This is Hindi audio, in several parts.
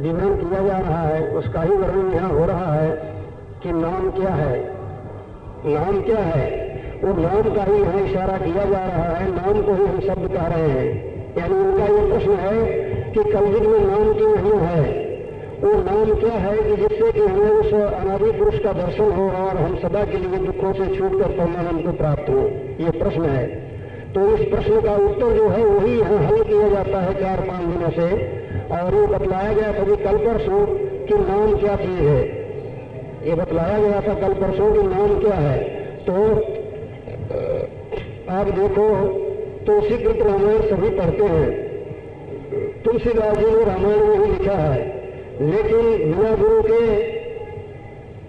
विवरण किया जा रहा है उसका ही वर्णन यहाँ हो रहा है कि नाम क्या है। नाम क्या है, वो नाम का ही यहाँ इशारा किया जा रहा है, नाम को ही हम शब्द कह रहे हैं। यानी उनका ये प्रश्न है कि कलयुग में नाम क्यों नहीं है, वो नाम क्या है कि जिससे कि हमें उस अनादि पुरुष का दर्शन हो और हम सदा के लिए दुखों से छूटकर परमानंद को प्राप्त हो, ये प्रश्न है। तो इस प्रश्न का उत्तर जो है वही यहाँ हल किया जाता है 4-5 दिनों से। और ये बतलाया गया था कि कल परसों कि नाम क्या चीज है, ये बतलाया गया था कल परसों कि नाम क्या है। तो आप देखो तुलसीकृत रामायण सभी पढ़ते हैं, तुलसीदास जी ने रामायण में ही लिखा है, लेकिन बिना गुरु के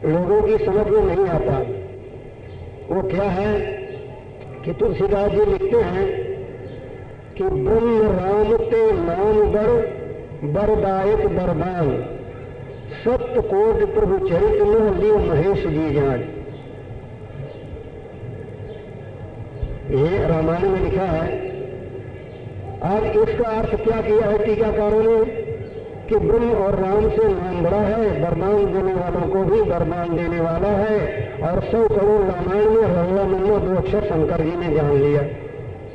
लोगों की समझ में नहीं आता। वो क्या है कि तुलसीदास जी लिखते हैं कि ब्रह्म राम ते नाम बरदायक बरदान, सत्य कोट प्रभु चरित मोह लियो महेश जी जान। ये रामायण में लिखा है। अब इसका अर्थ क्या किया है टीकाकारों ने कि ब्रह्म और राम से नाम बड़ा है, वरदान देने वालों को भी वरदान देने वाला है। और 100 करोड़ रामायण में रहुआ मन्नो 2 अक्षर शंकर जी ने जान लिया।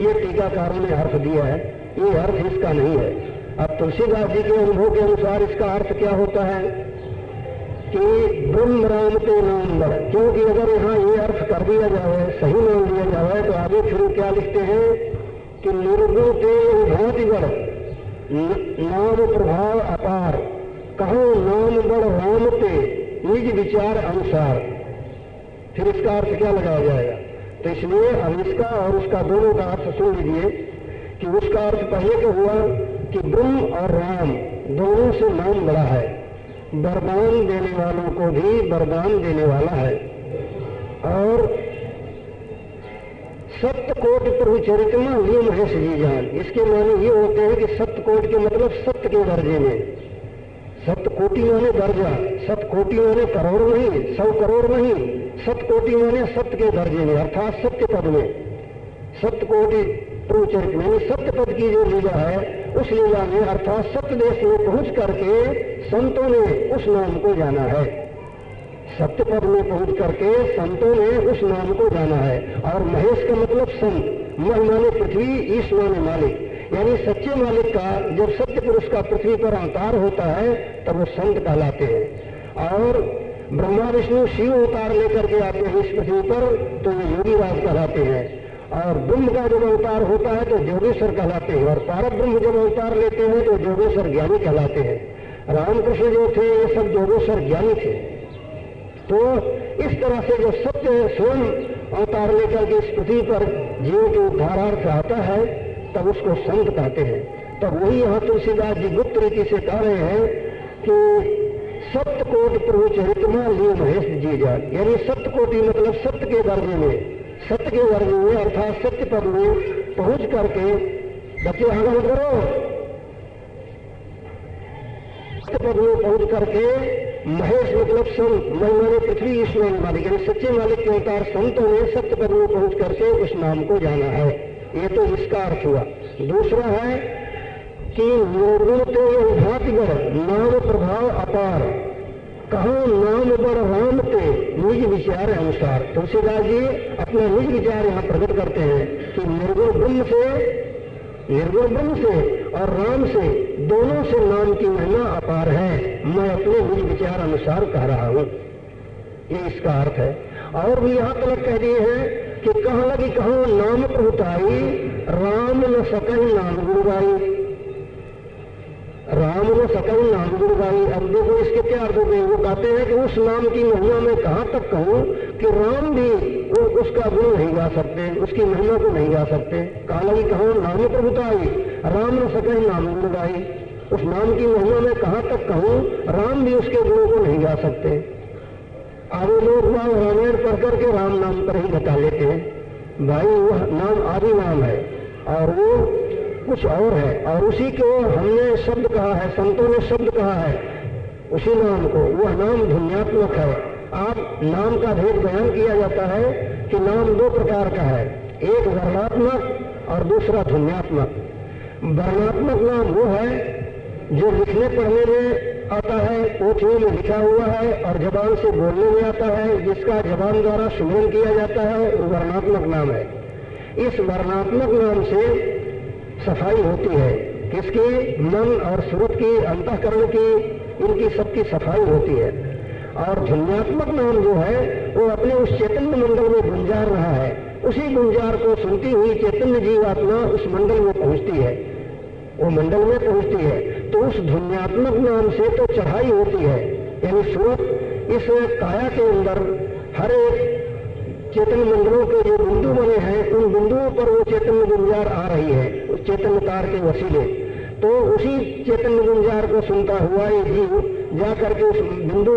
ये टीकाकारों ने अर्थ दिया है, ये अर्थ इसका नहीं है। अब तुलसीदास जी के अनुभव के अनुसार इसका अर्थ क्या होता है कि ब्रह्म राम के नाम बड़, क्योंकि अगर यहाँ ये अर्थ कर दिया जाए, सही मान लिया जाए, तो आगे फिर क्या लिखते हैं कि निर्गुण के भांति बड़ नाम प्रभाव अपार, कहो नाम बड़ राम ते निज विचार अनुसार। फिर इसका अर्थ क्या लगाया जाएगा? तो इसलिए हम इसका और उसका दोनों का अर्थ सुन लीजिए कि उसका अर्थ पहले क्या हुआ कि ब्रह्म और राम दोनों से नाम बड़ा है, वरदान देने वालों को भी वरदान देने वाला है। और सत्य कोट प्रभु चरितमा लियो महेश जी जान, इसके माने ये होते हैं कि सत्य कोट के मतलब सत्य के दर्जे में। सत्य कोटि माने दर्जा, सत्य कोटि माने करोड़ नहीं, 100 करोड़ नहीं, सत्य कोटि माने सत्य के दर्जे में, अर्थात सत्य पद में। सत्य कोटि प्रभु चरित में सत्य पद की जो लीला है, उस लीला में अर्थात सत्य देश में पहुंच करके संतों ने उस नाम को जाना है। सत्य पद में पहुंच करके संतों ने उस नाम को जाना है। और महेश का मतलब संत, मह माने पृथ्वी, ईश माने मालिक, यानी सच्चे मालिक का जब सत्य पुरुष का पृथ्वी पर अवतार होता है तब वो संत कहलाते हैं। और ब्रह्मा विष्णु शिव अवतार लेकर के आते हैं इस पृथ्वी पर तो ये योगी राज कहलाते हैं। और ब्रह्म का जब अवतार होता है तो जोगेश्वर कहलाते हैं। और पारक ब्रह्म जब अवतार लेते हैं तो जोगेश्वर ज्ञानी कहलाते हैं। रामकृष्ण जो थे ये सब जोगेश्वर ज्ञानी थे। तो इस तरह से जो सत्य स्वयं अवतार लेकर के इस पृथ्वी पर जीव के उद्धारार्थ आता है तब उसको संत कहते हैं। तब वही यहाँ तुलसीदास जी गुप्त रीति से कह रहे हैं कि सत्य कोटि प्रभु चरितमा लियो महेश जी जान, यानी सत्य कोटि मतलब सत्य के दर्जे में, सत्य के दर्जे में अर्थात सत्य पद में पहुंच करके, बच्चे आगे करो, सत्य पद में पहुंच करके महेश मतलब संत, महिमा पृथ्वी ईश्वर मालिक, यानी सच्चे मालिक के अवतार संतों ने सत्य पद में पहुंच करके उस नाम को जाना है। ये तो इसका अर्थ हुआ। दूसरा है कि निर्गुण तो भाति बड़ नाम प्रभाव अपार, कहो नाम बड़ राम ते निज विचार अनुसार। तुलसीदास जी अपना निज विचार यहाँ प्रकट करते हैं कि निर्गुण ब्रह्म से और राम से दोनों से नाम की महिमा अपार है, मैं अपने निज विचार अनुसार कह रहा हूँ। ये इसका अर्थ है। और भी यहाँ तक कह दिए हैं कि कहाँ लगी कहो नाम प्रभुताई, राम न सकल नाम गुरुगाई, राम न सकल नाम गुरुगाई। अब देखो इसके क्या अर्थ होते हैं। वो कहते हैं कि उस नाम की महिमा में कहाँ तक कहूँ कि राम भी वो उसका गुण नहीं गा सकते, उसकी महिमा को नहीं गा सकते। कहाँ लगी कहो नाम प्रभुताई, राम न सकल नाम गुरुगाई, उस नाम की महिमा में कहाँ तक कहूँ, राम भी उसके गुणों को नहीं गा सकते। आगे लोग रामायण पढ़ करके राम नाम पर ही बता लेते हैं। भाई वह नाम आदि नाम है और वो कुछ और है, और उसी को हमने शब्द कहा है, संतों ने शब्द कहा है उसी नाम को। वह नाम ध्वन्यात्मक है। आप नाम का भेद बयान किया जाता है कि नाम 2 प्रकार का है, एक वर्णात्मक और दूसरा ध्वन्यात्मक। वर्णात्मक नाम वो है जो लिखने पढ़ने में पोथियों में लिखा हुआ है और जबान से बोलने में आता है, जिसका जबान द्वारा सुमरन किया जाता है, वो वर्णात्मक नाम है। इस वर्णात्मक नाम से सफाई होती है। किसकी? मन और सूरत की, अंतःकरण की, इनकी सबकी सफाई होती है। और ध्वन्यात्मक नाम जो है वो अपने उस चैतन्य मंडल में गुंजार रहा है। उसी गुंजार को सुनती हुई चैतन्य जीवात्मा उस मंडल में पहुंचती है, वो मंडल में पहुंचती है। तो उस ध्वन्यात्मक नाम से तो चढ़ाई होती है, यानी सूरत इस काया के अंदर हर एक चेतन मंडलों के जो बिंदु बने हैं, उन बिंदुओं पर वो चैतन्य गुंजार आ रही है, उस चैतन्य तार के वसीले। तो उसी चैतन्य गुंजार को सुनता हुआ ये जीव जा करके उस बिंदु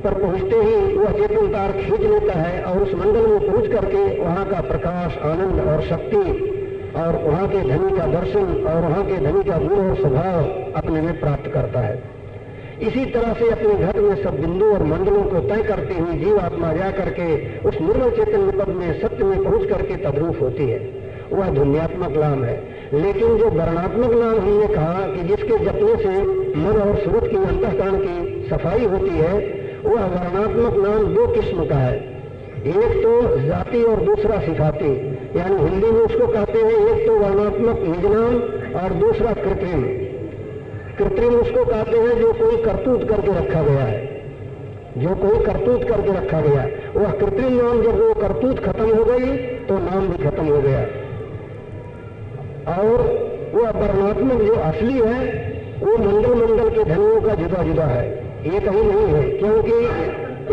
पर पहुंचते ही वह चेतन तार खींच लेता है और उस मंडल में पहुंच करके वहां का प्रकाश, आनंद और शक्ति और वहां के धनी का दर्शन और वहां के धनी का गुण और स्वभाव अपने में प्राप्त करता है। इसी तरह से अपने घर में सब बिंदु और मंडलों को तय करती हुई जीवात्मा जा करके उस निर्मल चैतन्य पद में, सत्य में पहुंच करके तद्रूप होती है। वह ध्वन्यात्मक नाम है। लेकिन जो वर्णात्मक नाम हमने कहा कि जिसके जपने से मन और सूरत की, अंतःकरण की सफाई होती है, वह वर्णात्मक नाम दो किस्म का है। एक तो जाति और दूसरा सिफाती, यानी हिंदी में उसको कहते हैं एक तो वर्णात्मक निज नाम और दूसरा कृत्रिम। कृत्रिम उसको कहते हैं जो कोई करतूत करके रखा गया है, जो कोई करतूत करके रखा गया। वह कृत्रिम नाम जब वो करतूत खत्म हो गई तो नाम भी खत्म हो गया। और वह वर्णात्मक जो असली है वो मंडल मंडल के धनियों का जुदा जुदा है, एक ही नहीं है। क्योंकि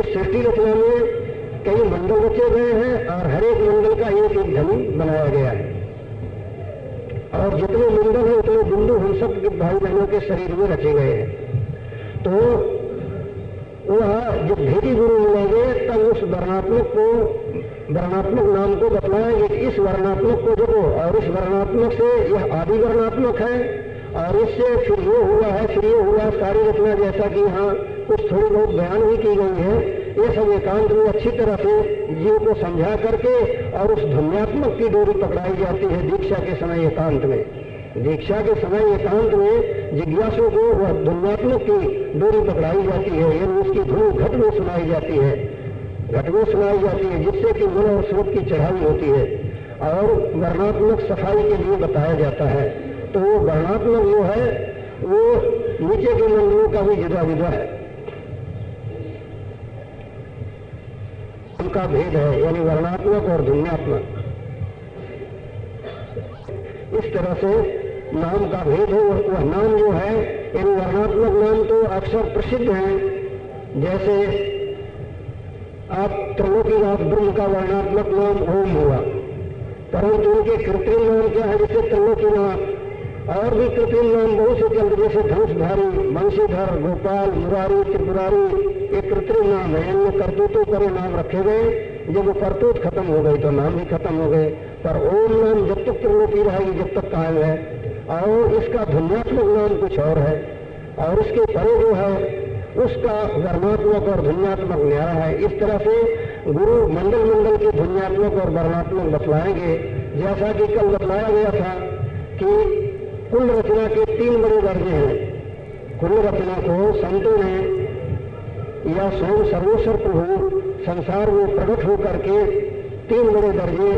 इस सृष्टि रचना में कई मंडल रचे गए हैं और हर एक मंडल का एक एक धनी बनाया गया है। और जितने मंडल हैं उतने बिंदु हम सब भाई बहनों के शरीर में रचे गए हैं। तो वह जब भेदी गुरु मिलेंगे तब उस वर्णात्मक नाम को बतलाएंगे कि इस वर्णात्मक को जपो, और इस वर्णात्मक से यह आदि वर्णात्मक है और इससे फिर ये हुआ है, फिर ये हुआ। सारी रचना जैसा कि यहाँ कुछ थोड़ी बहुत बयान भी की गई है, ये सब एकांत में अच्छी तरह से जीव को समझा करके और उस ध्वन्यात्मक की डोरी पकड़ाई जाती है दीक्षा के समय एकांत में। दीक्षा के समय एकांत में जिज्ञासु को वह ध्वन्यात्मक की डोरी पकड़ाई जाती है, यानी उसकी धुन घट में सुनाई जाती है, घट में सुनाई जाती है, जिससे कि मन और सूरत की चढ़ाई होती है और वर्णात्मक सफाई के लिए बताया जाता है। तो वो वर्णात्मक जो है वो नीचे के मंडलों का भी जुदा जुदा है, उनका भेद है, यानी वर्णात्मक और ध्वन्यात्मक। इस तरह से नाम का भेद है। वह नाम जो है, यानी वर्णात्मक नाम तो अक्सर प्रसिद्ध हैं। जैसे आप त्रैलोकीनाथ ब्रह्म का वर्णात्मक नाम ओम हुआ, परंतु उनके कृत्रिम नाम क्या है? जैसे त्रैलोकीनाथ और भी कृत्रिम नाम बहुत से चल, जैसे धनुषधारी, बंशीधर, गोपाल, मुरारी, त्रिपुरारी, ये कृत्रिम नाम है। इनमें करतूतों पर नाम रखे गए। जब वो करतूत खत्म हो गई तो नाम भी खत्म हो गए। पर ओम नाम जब तक त्रिलोकी रहेगी, जब तक कायम है। और इसका ध्वन्यात्मक नाम कुछ और है, और उसके परे जो है उसका वर्णात्मक और ध्वन्यात्मक न्यारा है। इस तरह से गुरु मंडल मंडल के ध्वन्यात्मक और वर्णात्मक बतलाएंगे। जैसा कि कल बतलाया गया था कि कुल रचना के 3 बड़े दर्जे हैं। कुल रचना को संतों ने या स्वयं सर्वेश्वर प्रभु संसार में प्रकट होकर के 3 बड़े दर्जे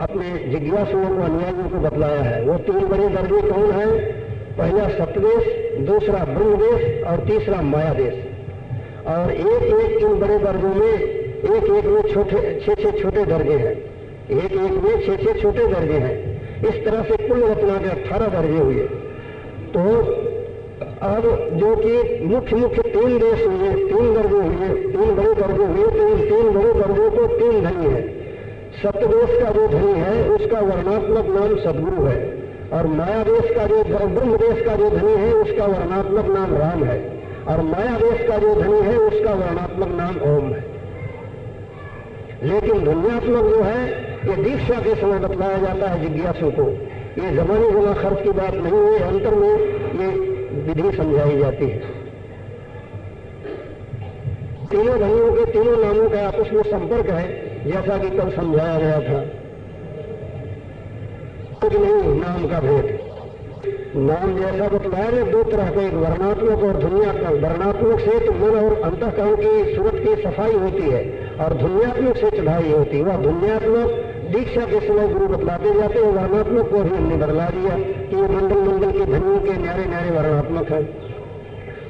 अपने जिज्ञासुओं को, अनुयायियों को बतलाया है। वो 3 बड़े दर्जे कौन है? पहला सप्तदेश, दूसरा ब्रह्मदेश और तीसरा माया देश। और एक एक इन बड़े दर्जों में एक एक में छह छोटे दर्जे हैं, एक एक में 6 छोटे दर्जे हैं। इस तरह से कुल रचना के 18 दर्जे हुए। तो अब जो कि मुख्य 3 देश हुए, 3 दर्जे हुए, 3 बड़े दर्जे हुए। तो इन 3 बड़े दर्जों को 3 धनी है। सप्तदेश का जो धनी है उसका वर्णात्मक नाम सदगुरु है, और माया देश का जो ब्रह्म देश का जो धनी है उसका वर्णात्मक नाम राम है, और माया देश का जो धनी है उसका वर्णात्मक नाम ओम है। लेकिन ध्वन्यात्मक जो है ये दीक्षा के समय बतलाया जाता है जिज्ञासु को। ये जमाने जमा खर्च की बात नहीं है, अंतर में ये विधि समझाई जाती है। तीनों धनियों के तीनों नामों का आपस में संपर्क है, जैसा कि कल समझाया गया था। कुछ नहीं नाम का भेद। नाम जैसा बतलाया ना, दो तरह का, एक वर्णात्मक और ध्वन्यात्मक। वर्णात्मक से तो मन और अंतःकरण की सूरत की सफाई होती है, और ध्वन्यात्मक से चढ़ाई होती है। वह ध्वन्यात्मक दीक्षा के समय गुरु बतलाते जाते हैं, वर्णात्मक को भी हमने बदला दिया कि ये मंडल मंडल के धनियों के न्यारे न्यारे वर्णात्मक है।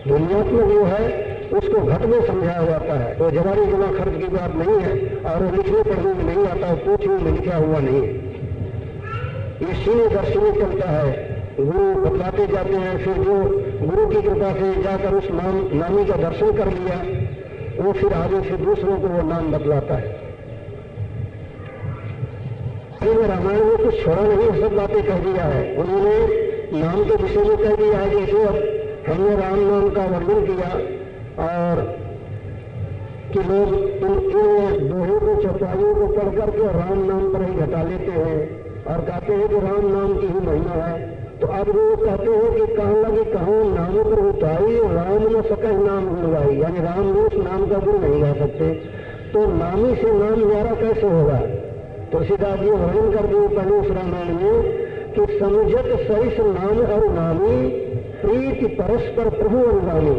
ध्वन्यात्मक जो है उसको घट में समझाया जाता है, वो जवारी जमा खर्च की बात नहीं है, और वो लिखने पढ़ने में नहीं आता, पोथियों में लिखा हुआ नहीं है। ये सीने दर्शनी चलता है, गुरु बतलाते जाते हैं। फिर जो गुरु की कृपा से जाकर उस नामी का दर्शन कर लिया, वो फिर आगे से दूसरों को वो नाम बतलाता है। रामायण में कुछ छोड़ा नहीं, सब बातें कह दिया है उन्होंने। नाम के विषय में कह दिया है, जैसे अब हमने राम नाम का वर्णन किया, और कि लोग इन दोहों को चौपाइयों को पढ़ करके राम नाम पर ही घटा लेते हैं और कहते हैं कि राम नाम की ही महिमा है। तो अब वो कहते हैं कि कहाँ लगी कहाँ नाम पर उताई, राम न सके नाम गुणवाई, यानी राम ने उस नाम का गुण नहीं गा सकते। तो नामी से नाम न्यारा कैसे होगा? तुलसीदास जी वर्णन कर दिए पहले उस रामायण में कि समझत सहित नाम और नामी प्रीति परस्पर प्रभु अनुगामी,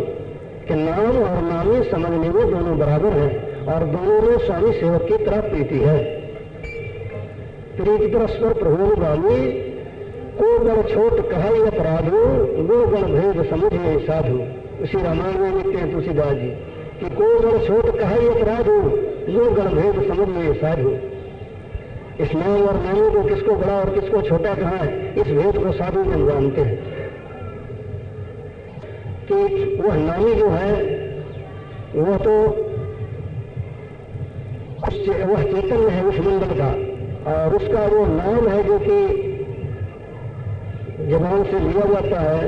कि नाम और नामी समझने में दोनों बराबर है, और दोनों में स्वामी सेवक की तरह प्रीति है। प्रीति परस्पर प्रभु अनुगामी, को गण छोट कहाई अपराधो, गो गण भेद समझे साधु। उसी रामायण में लिखते हैं तुलसीदास जी कि को गण छोट कहाई अपराधो, गो गण भेद समझे साधु। इस नाम और नामी को किसको बड़ा और किसको छोटा कहा है, इस भेद को साधु जन जानते हैं। कि वह नामी जो है वह तो वह चैतन्य है उस मंडल का, और उसका वो नाम है जो कि जबान से लिया जाता है,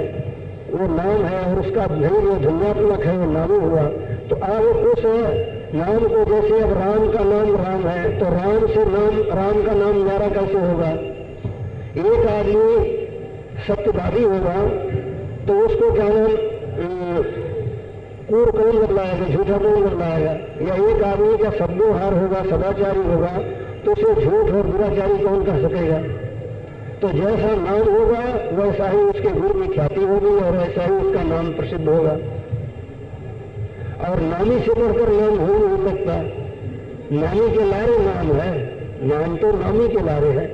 वो नाम है, और उसका ध्वनि जो ध्वन्यात्मक है वो नामी हुआ। तो अब उस नाम को, जैसे अब राम का नाम राम है, तो राम से नाम, राम का नाम न्यारा कैसे होगा? एक आदमी सत्यवादी होगा तो उसको क्या नाम कूड़ कौन बदलाएगा, झूठा कौन बदलाएगा? या एक आदमी का सद्व्यवहार होगा, सदाचारी होगा, तो उसे झूठ और दुराचारी कौन कर सकेगा? तो जैसा नाम होगा वैसा ही उसके गुरु की ख्याति होगी, और ऐसा ही उसका नाम प्रसिद्ध होगा। और नामी से बढ़कर नाम हो नहीं सकता। नामी के लारे नाम है, नाम तो नामी के लारे है,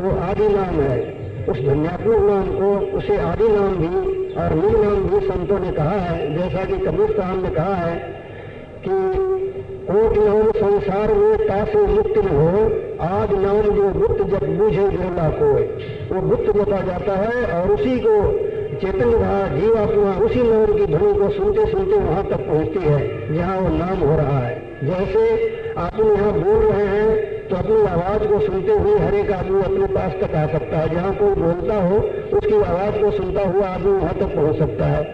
वो आदि नाम है। उस धन्यात्मक नाम को, उसे आदि नाम भी और मूल नाम भी संतों ने कहा है। जैसा कि कबीर साहब ने कहा है कि कोट नाम संसार में तासे मुक्त न हो, आज नाम जो गुप्त जब बूझे बिरला कोय, वो गुप्त जपा जाता है, और उसी को चैतन्य भाव जीवात्मा उसी नाम की ध्वनि को सुनते सुनते वहां तक पहुंचती है जहां वो नाम हो रहा है। जैसे आप यहाँ बोल रहे हैं तो अपनी आवाज को सुनते हुए हर एक आदमी अपने पास तक आ सकता है, जहाँ कोई बोलता हो उसकी आवाज को सुनता हुआ आदमी वहां तक पहुंच सकता है।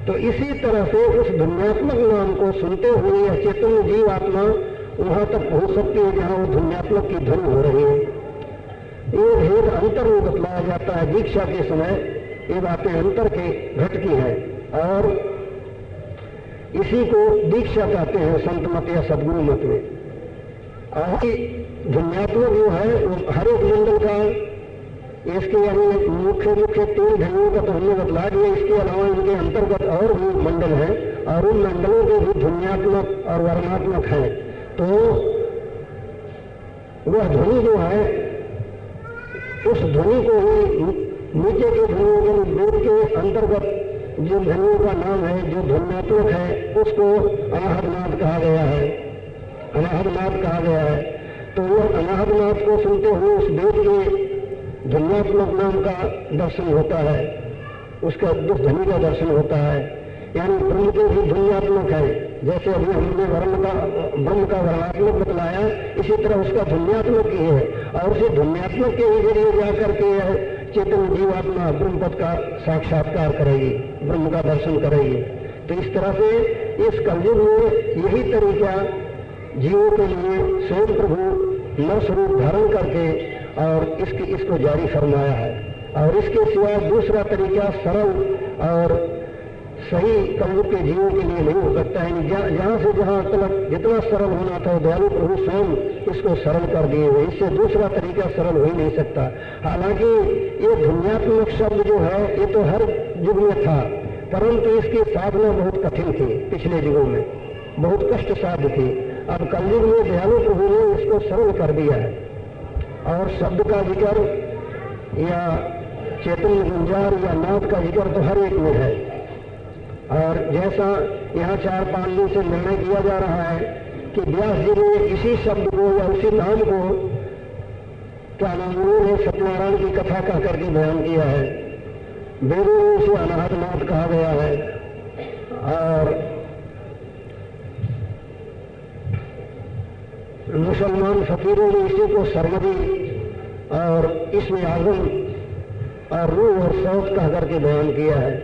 तो इसी तरह से उस ध्वन्यात्मक नाम को सुनते हुए यह चैतन्य जीव आत्मा वहां तक पहुंच सकती है जहां वो ध्वन्यात्मक की ध्वनि हो रही है। ये भेद अंतर में बतलाया जाता है दीक्षा के समय। ये बातें अंतर के घट की है, और इसी को दीक्षा कहते हैं संत मत या सदगुरु मत में। ध्वन्यात्मक जो है वो हर एक मंडल का, इसके यानी मुख्य मुख्य 3 ध्वनियों का तो हमने बतला दिया। इसके अलावा इनके अंतर्गत और भी मंडल हैं, और उन मंडलों के भी ध्वन्यात्मक और वर्णात्मक है। तो वह ध्वनि जो है उस ध्वनि को ही नीचे के ध्वनियों के वेद के अंतर्गत जिन ध्वनियों का नाम है जो ध्वन्यात्मक है उसको अनाहतनाद कहा गया है, अनाहतनाद कहा गया है। तो वह अनाहतनाद को सुनते हुए उस वेद के ध्वन्यात्मक नाम का दर्शन होता है, उसका दुख ध्वनि का दर्शन होता है। यानी ब्रह्म के भी ध्वन्यात्मक है, जैसे अभी हमने ब्रह्म का वर्णात्मक बतलाया, इसी तरह उसका ध्वन्यात्मक ही है, और उसे ध्वन्यात्मक के ही जरिए जाकर के चेतन जीवात्मा ब्रह्म पद का साक्षात्कार करेगी, ब्रह्म का दर्शन करेगी। तो इस तरह से इस कलयुग में यही तरीका जीवों के लिए स्वयं प्रभु नर स्वरूप धारण करके और इसको जारी फरमाया है। और इसके सिवा दूसरा तरीका सरल और सही कलयुग के जीवों के लिए नहीं हो सकता है। जहां से जहां तक जितना सरल होना था दयालु प्रभु स्वयं इसको सरल कर दिए हुए, इससे दूसरा तरीका सरल हो ही नहीं सकता। हालांकि ये ध्वन्यात्मक शब्द जो है ये तो हर युग में था, परंतु इसकी साधना बहुत कठिन थी, पिछले युगों में बहुत कष्ट साध्य थी। अब कलयुग में दयालु प्रभु ने इसको सरल कर दिया है और शब्द का जिक्र या चैतन्य गुंजार या नाद का जिक्र तो हर एक में है। और जैसा यहाँ 4-5 दिन से निर्णय किया जा रहा है कि व्यास जी ने इसी शब्द को या उसी नाम को क्या नाम उन्होंने सत्यनारायण की कथा कह करके बयान किया है। वेदों में इसे अनाहत नाद कहा गया है और मुसलमान फकीरों ने इसी को सरमदी और इसमें आजम और रूह और सौत कह करके बयान किया है।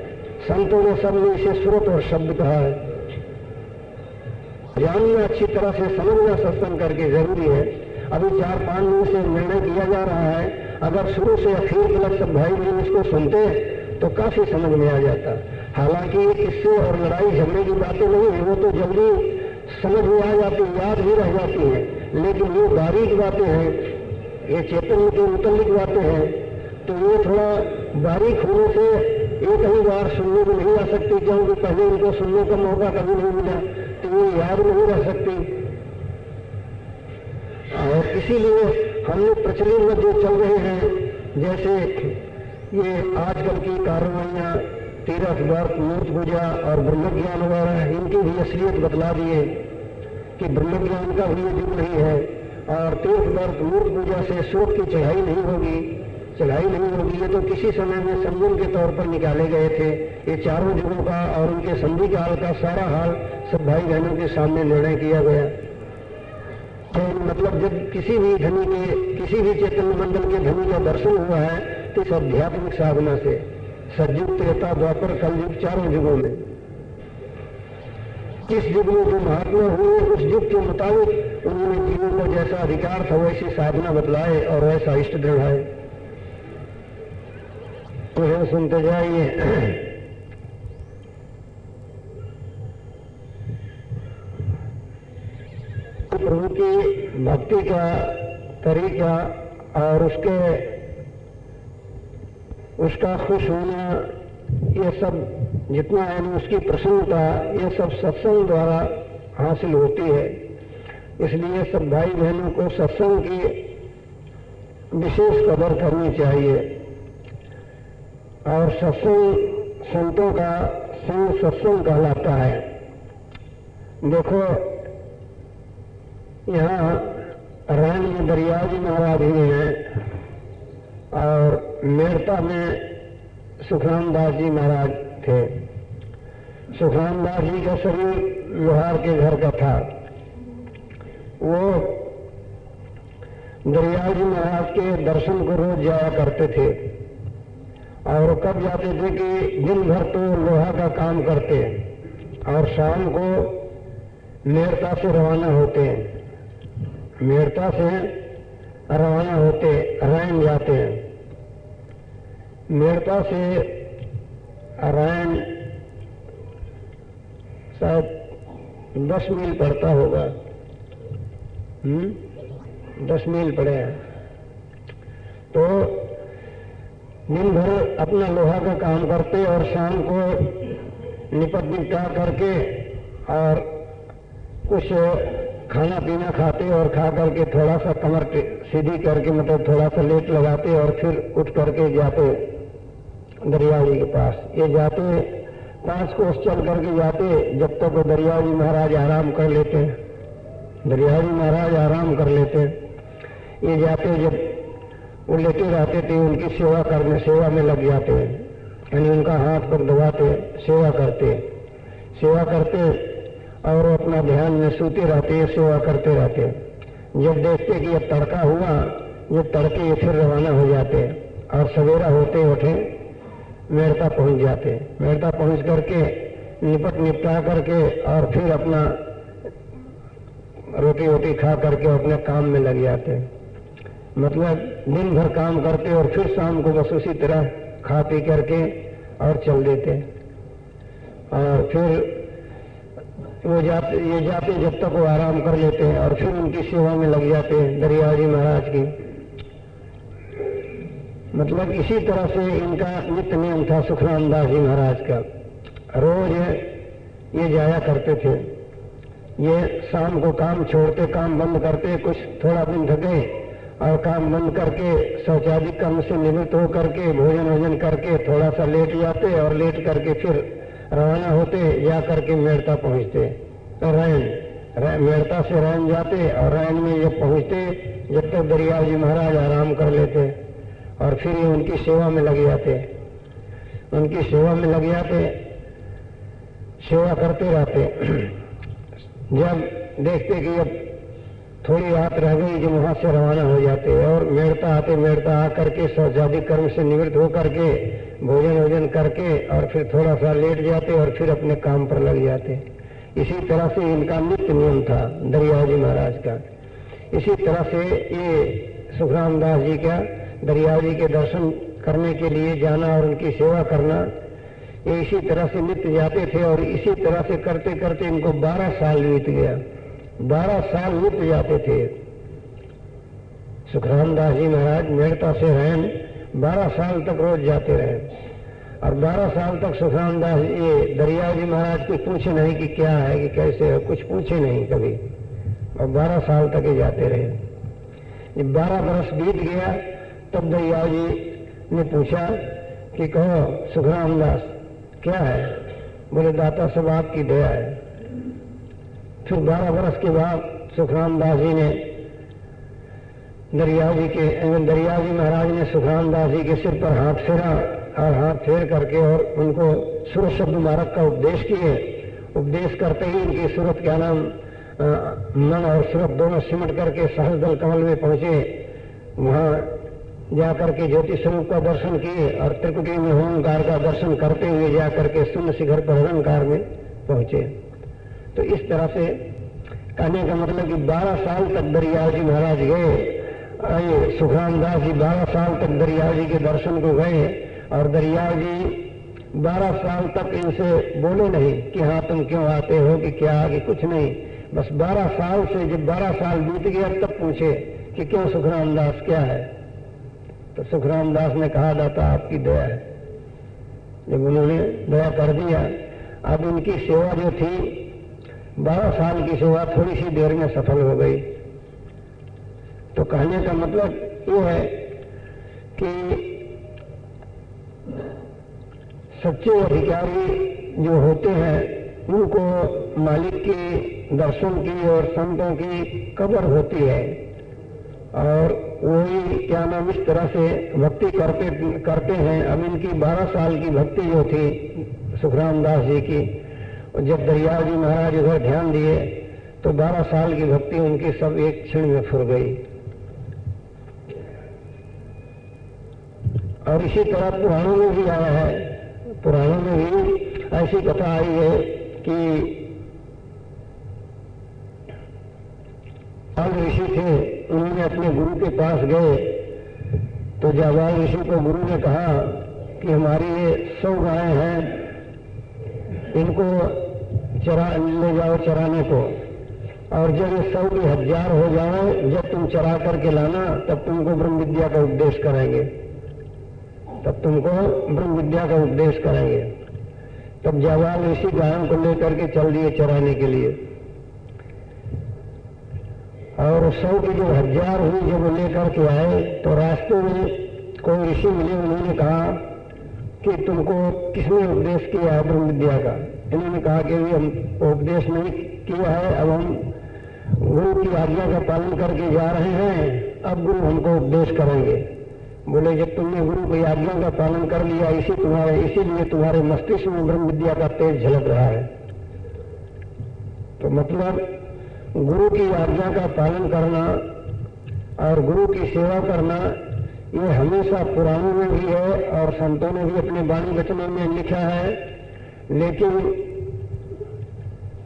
संतों ने सबने इसे श्रुत और शब्द कहा है। जानना अच्छी तरह से समझना सत्संग करके जरूरी है। अभी 4-5 दिन से निर्णय किया जा रहा है, अगर शुरू से आखिर तक सब भाई बहन इसको सुनते तो काफी समझ में आ जाता। हालांकि किस्से और लड़ाई झगड़े की बातें नहीं है, वो तो जल्दी समझ में आ जाती, याद भी रह जाती है, लेकिन ये बारीक बातें हैं, ये चैतन्य के मुतल्लिक बातें हैं, तो ये थोड़ा बारीक होने से एक ही बार सुनने को नहीं आ सकती, क्योंकि पहले इनको सुनने का मौका कभी नहीं मिला तो ये याद नहीं रह सकती। और इसीलिए हमने प्रचलित में जो चल रहे हैं, जैसे ये आजकल की कार्रवाइयाँ तीरथ व्रत मूर्त पूजा और ब्रह्म ज्ञान वगैरह, इनकी भी असलियत बतला दिए कि ब्रह्म ज्ञान का भी युग नहीं है और तीर्थ व्रत मूर्त पूजा से सुख की चढ़ाई नहीं होगी। ये तो किसी समय में संयम के तौर पर निकाले गए थे। ये चारों युगों का और उनके संधि काल का सारा हाल सब भाई बहनों के सामने निर्णय किया गया। तो मतलब जब किसी भी धनी के, किसी भी चैतन्य मंडल के धनी का दर्शन हुआ है तो इस आध्यात्मिक साधना से सतयुग, त्रेता, द्वापर, कलयुग, चारों युगों में इस युग में जो महात्मा हुए उस युग के मुताबिक उन्होंने जीवों को जैसा अधिकार था वैसी साधना बतलाए और वैसा इष्ट दृढ़ाए। तो हम सुनते जाइए। प्रभु की भक्ति का तरीका और उसका खुश होना, ये सब जितना है उसकी प्रसन्नता, ये सब सत्संग द्वारा हासिल होती है। इसलिए सब भाई बहनों को सत्संग की विशेष कदर करनी चाहिए और सत्संग, संतों का संग सत्संग कहलाता है। देखो यहाँ रायन में दरियाजी महाराज ही हैं और मेरता में सुखराम दास जी महाराज थे। सुखराम दास जी का शरीर लोहार के घर का था। वो दरियाजी महाराज के दर्शन को रोज जाया करते थे और कब जाते थे कि दिन भर तो लोहा का काम करते और शाम को मेरता से रवाना होते, मेरता से रवाना होते रायन जाते हैं। मेरता से रायन शायद 10 मील पड़ता होगा, 10 मील पड़े हैं। तो दिन भर अपना लोहा का काम करते और शाम को निपट निपटा करके और कुछ खाना पीना खाते और खा करके थोड़ा सा कमर सीधी करके मतलब थोड़ा सा लेट लगाते और फिर उठ करके जाते दरियाजी के पास। ये जाते 5 कोस चल करके जाते जब तक वो दरियाजी महाराज आराम कर लेते, दरियाजी महाराज आराम कर लेते। ये जाते जब वो लेटे रहते थे उनकी सेवा करने, सेवा में लग जाते, यानी उनका हाथ पर दबाते, सेवा करते और अपना ध्यान में सूते रहते, सेवा करते रहते। जब देखते कि अब तड़का हुआ, जब तड़के ये फिर रवाना हो जाते और सवेरा होते उठे मेरता पहुंच जाते। मेरता पहुंच करके निपट निपटा करके और फिर अपना रोटी वोटी खा करके अपने काम में लग जाते। मतलब दिन भर काम करते और फिर शाम को बस उसी तरह खा पी करके और चल देते। और फिर ये जाते जब तक वो आराम कर लेते हैं और फिर उनकी सेवा में लग जाते हैं दरिया जी महाराज की। मतलब इसी तरह से इनका नित्य नियम था सुखराम दास जी महाराज का। रोज ये जाया करते थे। ये शाम को काम छोड़ते, काम बंद करते, कुछ थोड़ा दिन थके और काम बंद करके शौचादि कर्म से निवृत्त हो करके भोजन वोजन करके थोड़ा सा लेट जाते और लेट करके फिर रवाना होते, जा करके मेड़ता पहुंचते। मेड़ता से रैन जाते और रैन में जब पहुंचते जब तक दरिया जी महाराज आराम कर लेते और फिर ये उनकी सेवा में लग जाते। उनकी सेवा में लग जाते, सेवा करते रहते। जब देखते कि अब थोड़ी रात रह गई, जब वहां से रवाना हो जाते और मेड़ता आ करके शौचादि कर्म से निवृत्त हो करके भोजन वोजन करके और फिर थोड़ा सा लेट जाते और फिर अपने काम पर लग जाते। इसी तरह से इनका नित्य नियम था दरिया जी महाराज का। इसी तरह से ये सुखराम दास जी का दरिया जी के दर्शन करने के लिए जाना और उनकी सेवा करना, ये इसी तरह से नित्य जाते थे। और इसी तरह से करते करते इनको 12 साल बीत गया। 12 साल नित्य जाते थे सुखराम दास जी महाराज। मेड़ता से रैन 12 साल तक रोज जाते रहे और 12 साल तक सुखराम दास ये दरिया जी महाराज कुछ पूछे नहीं कि क्या है कि कैसे है, कुछ पूछे नहीं कभी। और 12 साल तक ही जाते रहे। जब 12 बरस बीत गया तब दरिया जी ने पूछा कि कहो सुखराम दास क्या है? बोले दाता सब आपकी दया है। फिर 12 बरस के बाद सुखराम दास जी ने दरिया जी महाराज ने सुखराम दास जी के सिर पर हाथ फेरा और हाथ फेर करके और उनको सूरत शब्द मार्ग का उपदेश किए। उपदेश करते ही उनकी सूरत क्या नाम मन और सूरत दोनों सिमट करके सहस्रदल कमल में पहुंचे। वहां जाकर के ज्योति स्वरूप का दर्शन किए और त्रिकुटी में ओंकार का दर्शन करते हुए जाकर के शून्य शिखर पर निरंकार में पहुंचे। तो इस तरह से कहने का मतलब कि 12 साल तक दरिया जी महाराज गए। सुखराम दास जी 12 साल तक दरिया जी के दर्शन को गए और दरिया जी 12 साल तक इनसे बोले नहीं कि हाँ तुम क्यों आते हो कि क्या कि कुछ नहीं। बस 12 साल से जब 12 साल बीत गया तब पूछे कि क्यों सुखराम दास क्या है? तो सुखराम दास ने कहा दाता आपकी दया है। जब उन्होंने दया कर दिया, अब इनकी सेवा जो थी 12 साल की सेवा थोड़ी सी देर में सफल हो गई। तो कहने का मतलब ये है कि सच्चे अधिकारी जो होते हैं उनको मालिक के दर्शन की और संतों की कदर होती है और वही क्या नाम इस तरह से भक्ति करते हैं। अब इनकी 12 साल की भक्ति जो थी सुखराम दास जी की, जब दरिया जी महाराज उधर ध्यान दिए तो 12 साल की भक्ति उनकी सब एक क्षण में फुर गई। और इसी तरह पुराणों में भी आया है, पुराणों में भी ऐसी कथा आई है कि जाबाल ऋषि थे, उन्होंने अपने गुरु के पास गए तो जाबाल ऋषि को गुरु ने कहा कि हमारी ये 100 गायें हैं, इनको ले जाओ चराने को, और जब ये 100 की 1000 हो जाए, जब तुम चरा करके लाना तब तुमको ब्रह्म विद्या का उपदेश करेंगे, तब तुमको ब्रह्म विद्या का उपदेश करेंगे। तब जाबाल ऋषि गायों को लेकर के चल दिए चराने के लिए, और 100 की जो 1000 हुई जब वो लेकर के आए तो रास्ते में कोई ऋषि मिले, उन्होंने कहा कि तुमको किसने उपदेश किया है ब्रह्म विद्या का? इन्होंने कहा कि हम उपदेश नहीं किया है, अब हम गुरु की आज्ञा का पालन करके जा रहे हैं, अब गुरु हमको उपदेश करेंगे। बोले जब तुमने गुरु की आज्ञा का पालन कर लिया, इसीलिए तुम्हारे मस्तिष्क में ब्रह्म विद्या का तेज झलक रहा है। तो मतलब गुरु की आज्ञा का पालन करना और गुरु की सेवा करना, ये हमेशा पुराणों में भी है और संतों ने भी अपने वाणी वचनों में लिखा है, लेकिन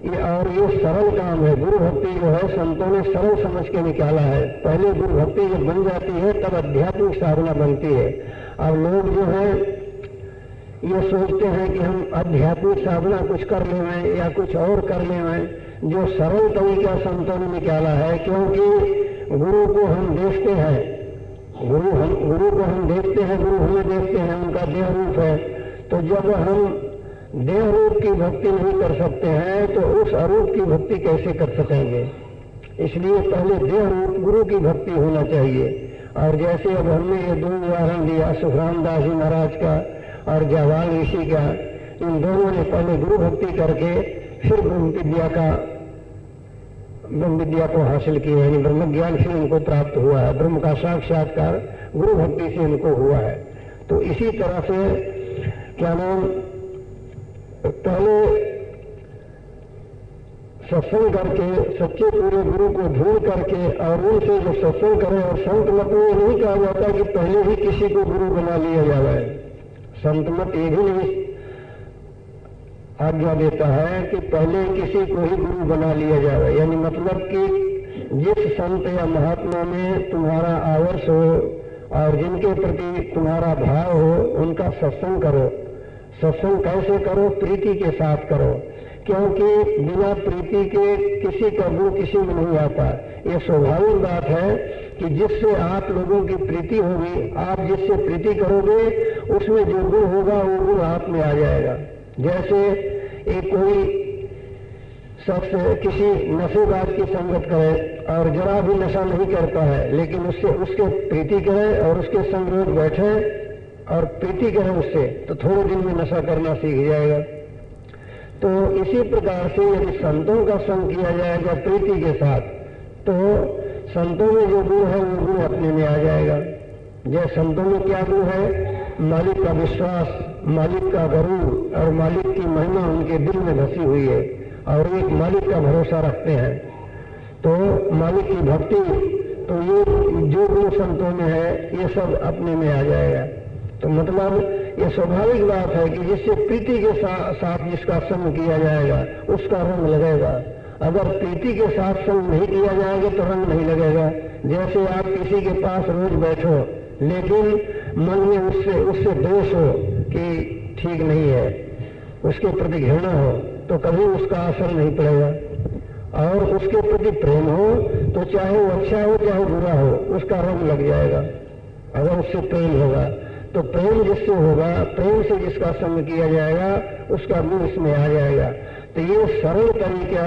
ये सरल काम है। गुरु भक्ति जो है संतों ने सरल समझ के निकाला है। पहले गुरु भक्ति जब बन जाती है तब आध्यात्मिक साधना बनती है। अब लोग जो है ये सोचते हैं कि हम आध्यात्मिक साधना कुछ कर लें या कुछ और कर लें, जो सरल तरीका संतों ने निकाला है। क्योंकि गुरु को हम देखते हैं, गुरु को हम देखते हैं, गुरु हमें देखते हैं, उनका देह रूप है। तो जब हम देह रूप की भक्ति नहीं कर सकते हैं तो उस अरूप की भक्ति कैसे कर सकेंगे? इसलिए पहले देह रूप गुरु की भक्ति होना चाहिए। और जैसे अब हमने ये दो उदाहरण दिया, सुखराम दास जी महाराज का और जावाल ऋषि का, इन दोनों ने पहले गुरु भक्ति करके फिर ब्रह्म विद्या को हासिल किया, यानी ब्रह्म ज्ञान फिर उनको प्राप्त हुआ है, ब्रह्म का साक्षात्कार गुरु भक्ति से उनको हुआ है। तो इसी तरह से क्या नाम, पहले सत्संग करके सच्चे पूरे गुरु को ढूंढ करके और उनसे जो सत्संग करें, और संत मत में नहीं कहा जाता कि पहले ही किसी को गुरु बना लिया जाए। संत मत ये भी नहीं आज्ञा देता है कि पहले किसी को ही गुरु बना लिया जाए, यानी मतलब कि जिस संत या महात्मा में तुम्हारा आदर्श हो और जिनके प्रति तुम्हारा भाव हो, उनका सत्संग करो। सत्संग कैसे करो? प्रीति के साथ करो, क्योंकि बिना प्रीति के किसी का गुण किसी में नहीं आता। ये स्वाभाविक बात है कि जिससे आप लोगों की प्रीति होगी, आप जिससे प्रीति करोगे उसमें जो गुण होगा वो गुण आप में आ जाएगा। जैसे एक कोई शख्स किसी नशेबाज की संगत करे और जरा भी नशा नहीं करता है, लेकिन उससे उसके प्रीति करे और उसके संग रोज बैठे और प्रीति करे उससे, तो थोड़े दिन में नशा करना सीख जाएगा। तो इसी प्रकार से यदि संतों का संग किया जाएगा प्रीति के साथ, तो संतों में जो गुण है वो गुण अपने में आ जाएगा। जैसे संतों में क्या गुण है? मालिक का विश्वास, मालिक का गरूर और मालिक की महिमा उनके दिल में धसी हुई है, और एक मालिक का भरोसा रखते हैं। तो मालिक की भक्ति, तो ये जो गुण संतों में है ये सब अपने में आ जाएगा। तो मतलब ये स्वाभाविक बात है कि जिससे प्रीति के साथ जिसका संग किया जाएगा उसका रंग लगेगा। अगर प्रीति के साथ संग नहीं किया जाएगा तो रंग नहीं लगेगा। जैसे आप किसी के पास रोज बैठो लेकिन मन में उससे द्वेष हो कि ठीक नहीं है, उसके प्रति घृणा हो, तो कभी उसका असर नहीं पड़ेगा। और उसके प्रति प्रेम हो तो चाहे वो अच्छा हो चाहे बुरा हो, उसका रंग लग जाएगा। अगर उससे प्रेम होगा तो प्रेम जिससे होगा, प्रेम से जिसका संग किया जाएगा उसका गुण इसमें आ जाएगा। तो ये सरल तरीका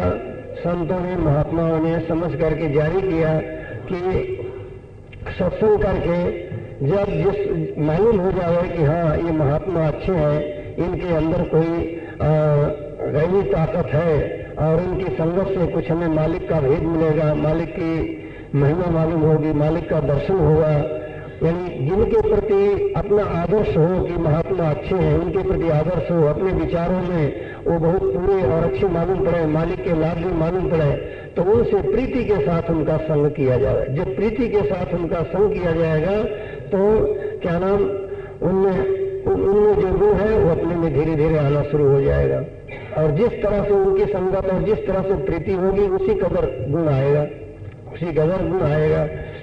संतों ने, महात्माओं ने समझ करके जारी किया कि सत्संग करके जब जिस मालूम हो जाए कि हाँ ये महात्मा अच्छे हैं, इनके अंदर कोई गैवी ताकत है और इनकी संगत से कुछ हमें मालिक का भेद मिलेगा, मालिक की महिमा मालूम होगी, मालिक का दर्शन होगा, यानी जिनके प्रति अपना आदर्श हो कि महात्मा अच्छे हैं, उनके प्रति आदर्श हो, अपने विचारों में वो बहुत पूरे और अच्छे मालूम पड़े, मालिक के लाभ भी मालूम पड़े, तो उनसे प्रीति के साथ उनका संग किया जाए। जब प्रीति के साथ उनका संग किया जाएगा तो क्या नाम, उनमें जो गुण है वो अपने में धीरे धीरे आना शुरू हो जाएगा। और जिस तरह से उनकी संगत और जिस तरह से प्रीति होगी उसी कदर गुण आएगा, उसी कदर गुण आएगा।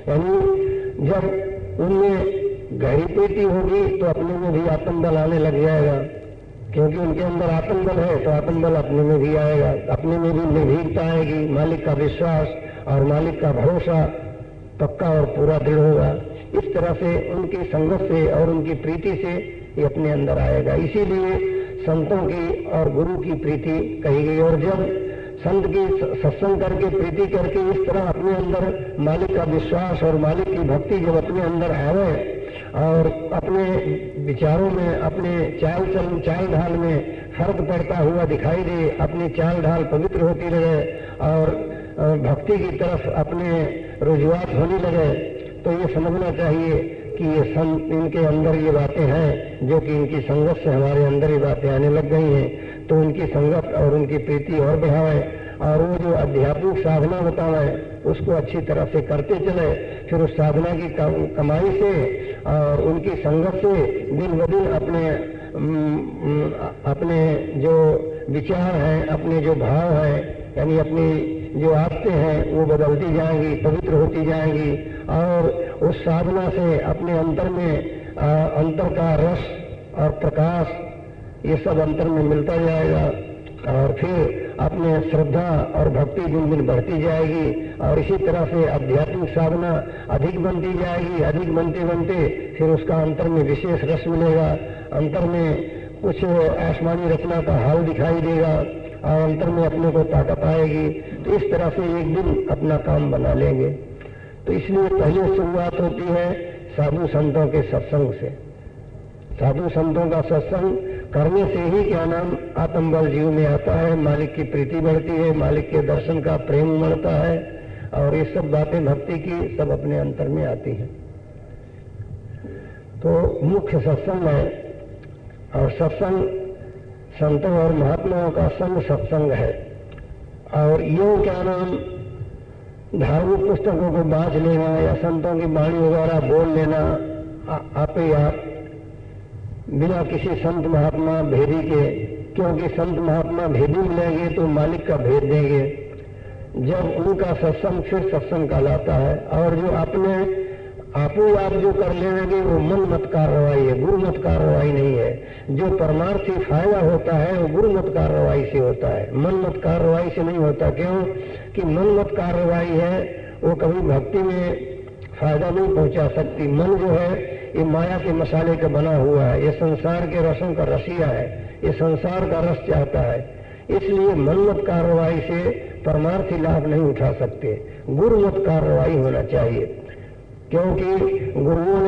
यानी जब उनमें गहरी प्रीति होगी तो अपने में भी आत्मबल आने लग जाएगा, क्योंकि उनके अंदर आत्मबल है तो आत्मबल अपने में भी आएगा, अपने में भी निर्भीकता आएगी, मालिक का विश्वास और मालिक का भरोसा पक्का और पूरा दृढ़ होगा। इस तरह से उनकी संगत से और उनकी प्रीति से ये अपने अंदर आएगा। इसीलिए संतों की और गुरु की प्रीति कही गई। और जब संत की सत्संग करके प्रीति करके इस तरह अपने अंदर मालिक का विश्वास और मालिक की भक्ति जब अपने अंदर आवे और अपने विचारों में, अपने चाल ढाल में फर्क पड़ता हुआ दिखाई दे, अपनी चाल ढाल पवित्र होती रहे और भक्ति की तरफ अपने रुजुआत होने लगे, तो ये समझना चाहिए कि ये संत, इनके अंदर ये बातें हैं जो कि इनकी संगत से हमारे अंदर ये बातें आने लग गई हैं। तो उनकी संगत और उनकी प्रीति और बढ़ावे और वो जो आध्यात्मिक साधना बतावे उसको अच्छी तरह से करते चले। फिर उस साधना की कमाई से और उनकी संगत से दिन ब दिन अपने जो विचार हैं, अपने जो भाव हैं, यानी अपनी जो आदतें हैं वो बदलती जाएंगी, पवित्र होती जाएंगी। और उस साधना से अपने अंतर में अंतर का रस और प्रकाश ये सब अंतर में मिलता जाएगा और फिर अपने श्रद्धा और भक्ति दिन दिन बढ़ती जाएगी और इसी तरह से आध्यात्मिक साधना अधिक बनती जाएगी। अधिक बनते बनते फिर उसका अंतर में विशेष रस मिलेगा, अंतर में कुछ आसमानी रचना का हाल दिखाई देगा और अंतर में अपने को ताकत आएगी। तो इस तरह से एक दिन अपना काम बना लेंगे। तो इसलिए पहले शुरुआत होती है साधु संतों के सत्संग से। साधु संतों का सत्संग करने से ही क्या नाम आत्मबल जीव में आता है, मालिक की प्रीति बढ़ती है, मालिक के दर्शन का प्रेम उमड़ता है और ये सब बातें भक्ति की सब अपने अंतर में आती हैं। तो मुख्य सत्संग है और सत्संग संतों और महात्माओं का संग सत्संग है। और यूं क्या नाम धार्मिक पुस्तकों को बाँच लेना या संतों की वाणी वगैरह बोल लेना आप ही आप बिना किसी संत महात्मा भेदी के, क्योंकि संत महात्मा भेदी मिलेंगे तो मालिक का भेद देंगे। जब उनका सत्संग फिर सत्संग कहलाता है। और जो अपने आपो आप जो कर लेंगे वो मन मत कार्रवाई है, गुरु मत कार्रवाई नहीं है। जो परमार्थी फायदा होता है वो गुरु मत कार्रवाई से होता है, मन मत कार्रवाई से नहीं होता। क्यों कि मन मत कार्रवाई है वो कभी भक्ति में फायदा नहीं पहुंचा सकती। मन जो है ये माया के मसाले का बना हुआ है, ये संसार के रसों का रसिया है, ये संसार का रस चाहता है। इसलिए मनमत कार्रवाई से परमार्थी लाभ नहीं उठा सकते, गुरुमत कार्रवाई होना चाहिए। क्योंकि गुरुओं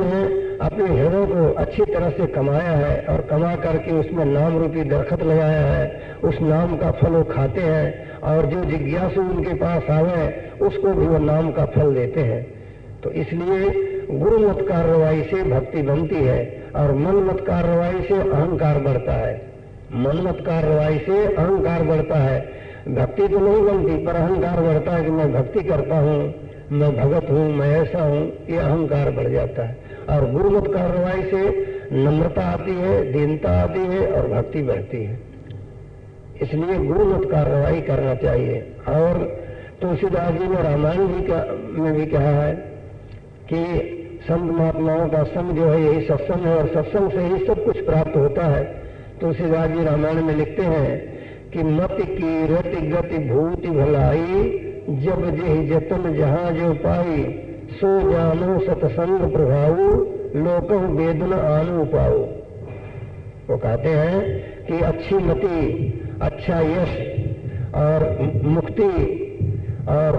ने अपने हृदय को अच्छी तरह से कमाया है और कमा करके उसमें नाम रूपी दरखत लगाया है। उस नाम का फल वो खाते हैं और जो जिज्ञासु उनके पास आवे उसको भी वो नाम का फल देते हैं। तो इसलिए गुरुमत कार्रवाई से भक्ति बनती है और मनमत कार्रवाई से अहंकार बढ़ता है। मनमत कार्रवाई से अहंकार बढ़ता है, भक्ति तो नहीं बनती पर अहंकार बढ़ता है कि मैं भक्ति करता हूँ, मैं भगत हूँ, मैं ऐसा हूँ, ये अहंकार बढ़ जाता है। और गुरुमत कार्रवाई से नम्रता आती है, दीनता आती है और भक्ति बढ़ती है। इसलिए गुरुमत कार्रवाई करना चाहिए। और तुलसीदास जी ने रामायण में भी कहा है कि संत महात्माओं का संग जो है यही सत्संग है और सत्संग से ही सब कुछ प्राप्त होता है। तुलसीदास जी रामायण में लिखते हैं कि मत की रति गति भूति भलाई, जब जेहि जतन जहां जो पाई, सो जानो सतसंग प्रभाऊ, लोक वेदन आनु पाऊ। वो कहते हैं कि अच्छी मति, अच्छा यश और मुक्ति और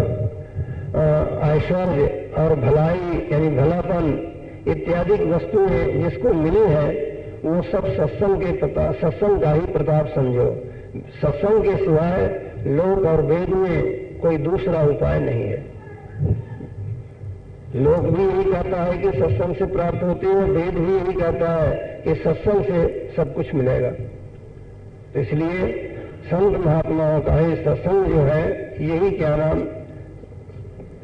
ऐश्वर्य और भलाई यानी भलापन इत्यादि वस्तुएं जिसको मिली है वो सब सत्संग का ही प्रताप समझो। सत्संग के सिवाय लोक और वेद में कोई दूसरा उपाय नहीं है। लोक भी यही कहता है कि सत्संग से प्राप्त होती है, वेद भी यही कहता है कि सत्संग से सब कुछ मिलेगा। इसलिए संत महात्माओं का ही सत्संग जो है यही क्या नाम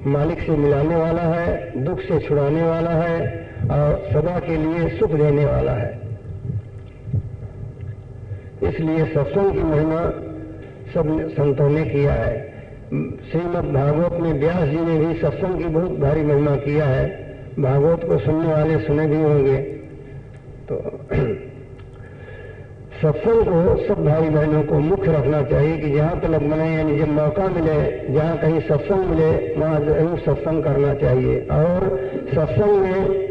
मालिक से मिलाने वाला है, दुख से छुड़ाने वाला है और सदा के लिए सुख देने वाला है। इसलिए सत्संग की महिमा सब संतों ने किया है। श्रीमद् भागवत में व्यास जी ने भी सत्संग की बहुत भारी महिमा किया है। भागवत को सुनने वाले सुने भी होंगे। तो सत्संग को सब भाई बहनों को मुख्य रखना चाहिए कि जहाँ तक बने यानी जब मौका मिले, जहाँ कहीं सत्संग मिले वहाँ जरूर सत्संग करना चाहिए। और सत्संग में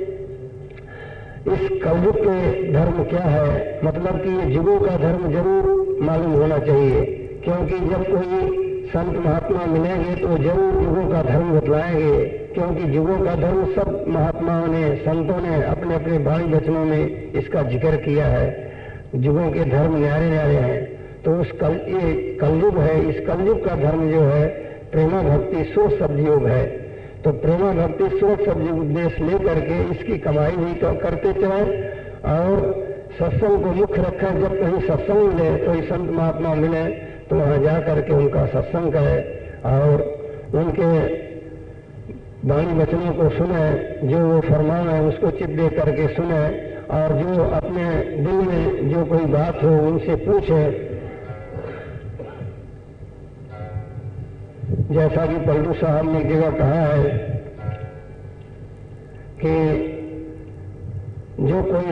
इस कलयुग के धर्म क्या है, मतलब कि ये युगों का धर्म जरूर मालूम होना चाहिए। क्योंकि जब कोई संत महात्मा मिलेंगे तो जरूर युगों का धर्म बतलाएंगे। क्योंकि युगों का धर्म सब महात्माओं ने, संतों ने अपने अपने वाणी वचनों में इसका जिक्र किया है। युगों के धर्म न्यारे न्यारे हैं। तो उस ये कलयुग है, इस कलयुग का धर्म जो है प्रेमा भक्ति सोच शब्द योग है। तो प्रेमा भक्ति सोच शब्द उद्देश्य लेकर के इसकी कमाई भी करते चले और सत्संग को मुख्य रखें। जब कहीं सत्संग मिले, कोई संत महात्मा मिले तो वहाँ जा करके उनका सत्संग करें और उनके वाणी वचनों को सुने, जो वो फरमान है उसको चित्त दे करके सुने और जो अपने दिल में जो कोई बात हो उनसे पूछे। जैसा कि पलटू साहब ने एक जगह कहा है कि जो कोई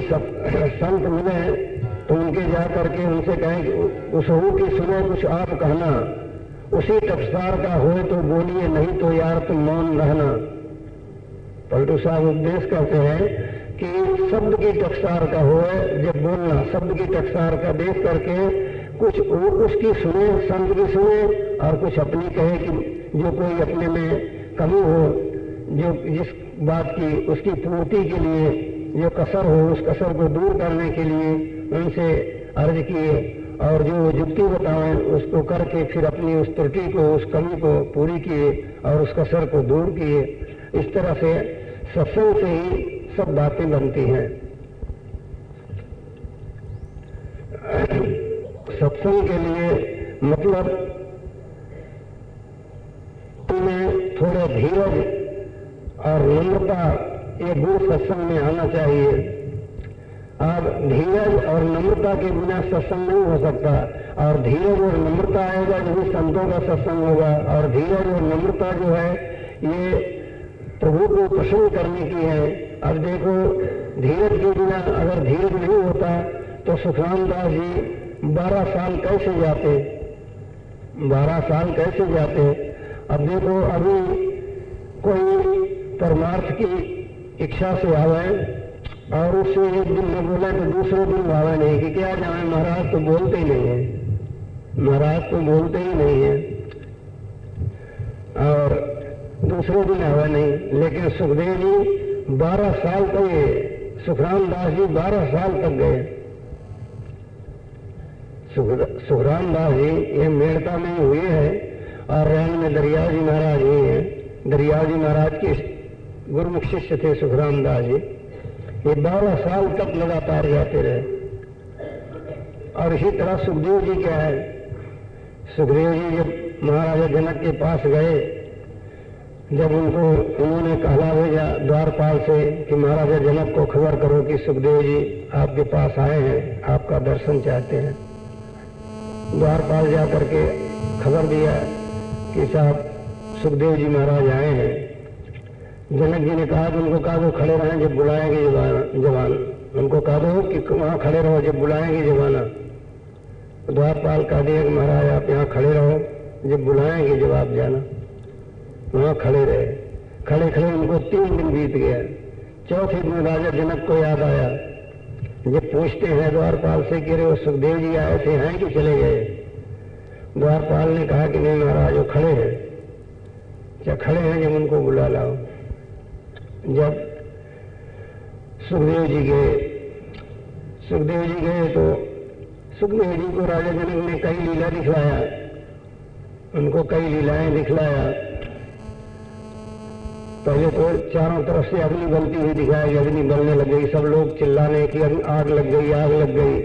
संत मिले तो उनके जा करके उनसे कहें कि उस हु की सुनो कुछ आप कहना, उसी टकसार का हो तो बोलिए, नहीं तो यार तुम मौन रहना। पलटू साहब उपदेश करते हैं कि शब्द की टकसार का हो जब बोलना, शब्द की टकसार का देख करके कुछ उसकी सुने, संत की सुने, और कुछ अपनी कहे कि जो कोई अपने में कमी हो, जो जिस बात की उसकी पूर्ति के लिए जो कसर हो, उस कसर को दूर करने के लिए उनसे अर्ज किए, और जो युक्ति बताएं उसको करके फिर अपनी उस त्रुटि को, उस कमी को पूरी किए और उस कसर को दूर किए। इस तरह से सत्संग से ही सब बातें बनती हैं। सत्संग के लिए मतलब तुम्हें थोड़ा धीरज और नम्रता, ये गुण सत्संग में आना चाहिए। अब धीरज और नम्रता के बिना सत्संग नहीं हो सकता, और धीरज और नम्रता आएगा जब संतों का सत्संग होगा। और धीरज और नम्रता जो है ये प्रभु को प्रसन्न करने की है। अब देखो, धीरज के बिना अगर धीरज नहीं होता तो सुखराम दास जी 12 साल कैसे जाते, 12 साल कैसे जाते। अब देखो, अभी कोई परमार्थ की इच्छा से आवे और उससे एक दिन न बोले तो दूसरे दिन आवे नहीं कि क्या जाए महाराज तो बोलते ही नहीं है, महाराज तो बोलते ही नहीं है, और दूसरे दिन आवे नहीं। लेकिन सुखदेव जी 12 साल तक गए, सुखराम दास जी 12 साल तक गए। सुखराम दास जी ये मेड़ता में हुए हैं और रैन में दरिया जी महाराज हुए हैं। दरिया जी महाराज के गुरुमुख शिष्य थे सुखराम दास जी। ये 12 साल तक लगातार जाते रहे। और इसी तरह सुखदेव जी क्या है, सुखदेव जी जब महाराजा जनक के पास गए, जब उन्होंने कहला भेजा द्वारपाल से कि महाराजा जनक को खबर करो कि सुखदेव जी आपके पास आए हैं, आपका दर्शन चाहते हैं। द्वारपाल जा करके खबर दिया कि साहब सुखदेव जी महाराज आए हैं। जनक जी ने कहा कि उनको कहा दो खड़े रहें, जब बुलाएंगे जवान, उनको कहा दो कि वहां खड़े रहो, जब बुलाएंगे जवाना। द्वारपाल कह दिया कि महाराज आप यहाँ खड़े रहो, जब बुलाएंगे जब आप जाना। वहां खड़े रहे, खड़े खड़े उनको 3 दिन बीत गया। चौथे दिन राजा जनक को याद आया, जब पूछते हैं द्वारपाल से कि वो सुखदेव जी आए थे हैं कि चले गए। द्वारपाल ने कहा कि नहीं महाराज वो खड़े हैं। क्या खड़े हैं, जब उनको बुला लाओ। जब सुखदेव जी गए तो सुखदेव जी को राजा जनक ने कई लीला दिखलाया, उनको कई लीलाएं दिखलाया। पहले तो चारों तरफ से अग्नि बलती हुई दिखाई, अग्नि बलने लग गई, सब लोग चिल्लाने की आग लग गई, आग लग गई।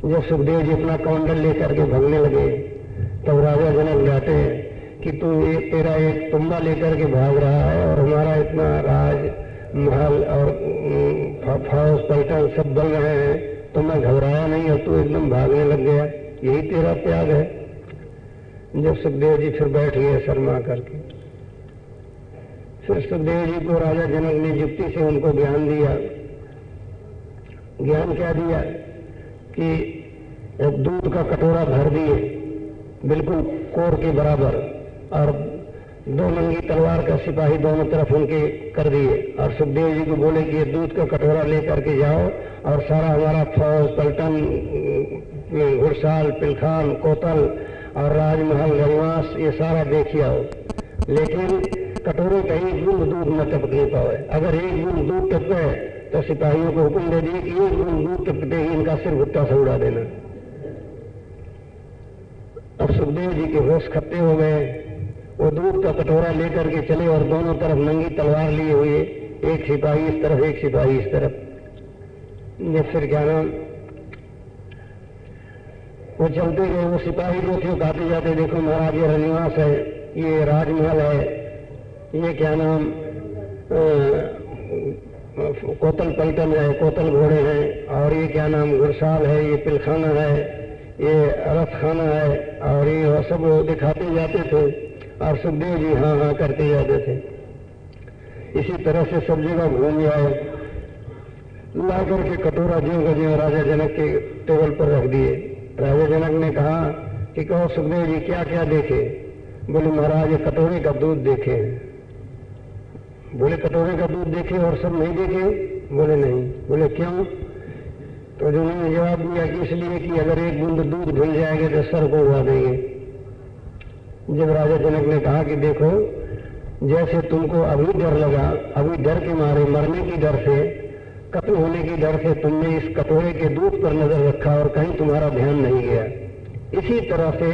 जब सुखदेव जी अपना कमंडल लेकर के भागने लगे तब राजा जनक डांटे कि तू तेरा एक तुम्बा लेकर के भाग रहा है और हमारा इतना राज महल और फौज पलटन सब बन रहे हैं, तो मैं घबराया नहीं और तू एकदम भागने लग गया, यही तेरा त्याग है। जब सुखदेव जी फिर बैठ गए शर्मा करके, फिर सुखदेव जी को राजा जनक ने युक्ति से उनको ज्ञान दिया। ज्ञान क्या दिया कि एक दूध का कटोरा भर दिए बिल्कुल कोर के बराबर, और 2 नंगी तलवार का सिपाही दोनों तरफ उनके कर दिए, और सुखदेव जी को बोले कि ये दूध का कटोरा लेकर के जाओ और सारा हमारा फौज पलटन, घुड़साल, पिलखान, कोतल और राजमहल, रनिवास ये सारा देखिए आओ। लेकिन कटोरे का एक बूंद दूध न टपकने पाए। अगर एक बूंद दूध टपके तो सिपाहियों को हुक्म दे दिए कि एक बूंद दूध टपकते ही इनका सिर भुट्टा से उड़ा देना। अब सुखदेव जी के होश खत्ते हो गए, वो दूध का कटोरा लेकर के चले और दोनों तरफ नंगी तलवार लिए हुए, एक सिपाही इस तरफ एक सिपाही इस तरफ। ये फिर क्या नाम, वो चलते गए, वो सिपाही जो थे गाते जाते, देखो महाराज ये रनिवास है, ये राजमहल है, ये क्या नाम कोतल पलटन है, कोतल घोड़े हैं, और ये क्या नाम घुड़साल है, ये पिलखाना है, ये रथ खाना है, और ये सब दिखाते जाते थे और सुखदेव जी हाँ हाँ करते जाते थे। इसी तरह से सब जगह घूम आए। ला करके कटोरा ज्यों का ज्यों राजा जनक के टेबल पर रख दिए। राजा जनक ने कहा कि कहो सुखदेव जी क्या क्या देखे? बोले महाराज ये कटोरे का दूध देखे। बोले कटोरे का दूध देखे और सब नहीं देखे? बोले नहीं। बोले क्यों? तो उन्होंने जवाब दिया कि इसलिए कि अगर एक बूंद दूध ढल जाएगा तो सर को उड़ा देंगे। जब राजा जनक ने कहा कि देखो जैसे तुमको अभी डर लगा, अभी डर के मारे मरने की डर से, कत्ल होने की डर से तुमने इस कटोरे के दूध पर नजर रखा और कहीं तुम्हारा ध्यान नहीं गया, इसी तरह से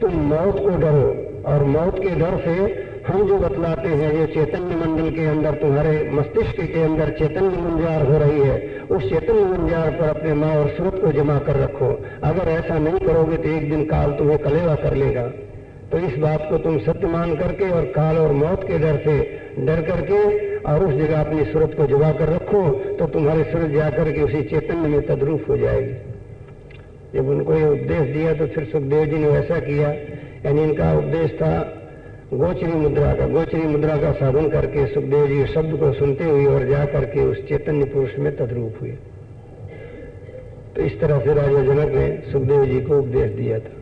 तुम मौत को डरो और मौत के डर से हम जो बतलाते हैं, जो चैतन्य मंडल के अंदर तुम्हारे मस्तिष्क के अंदर चैतन्य गुंजार हो रही है, उस चैतन्य गुंजार पर अपने माँ और सूरत को जमा कर रखो। अगर ऐसा नहीं करोगे तो एक दिन काल तुम्हें कलेवा कर लेगा। तो इस बात को तुम सत्य मान करके और काल और मौत के डर से डर करके और उस जगह अपनी सूरत को जमा कर रखो, तो तुम्हारी सूरत जाकर के उसी चैतन्य में तद्रूप हो जाएगी। जब उनको ये उपदेश दिया तो फिर सुखदेव जी ने वैसा किया। यानी इनका उपदेश था गोचरी मुद्रा का। गोचरी मुद्रा का साधन करके सुखदेव जी शब्द को सुनते हुए और जा करके उस चैतन्य पुरुष में तद्रूप हुए। तो इस तरह से राजा जनक ने सुखदेव जी को उपदेश दिया था।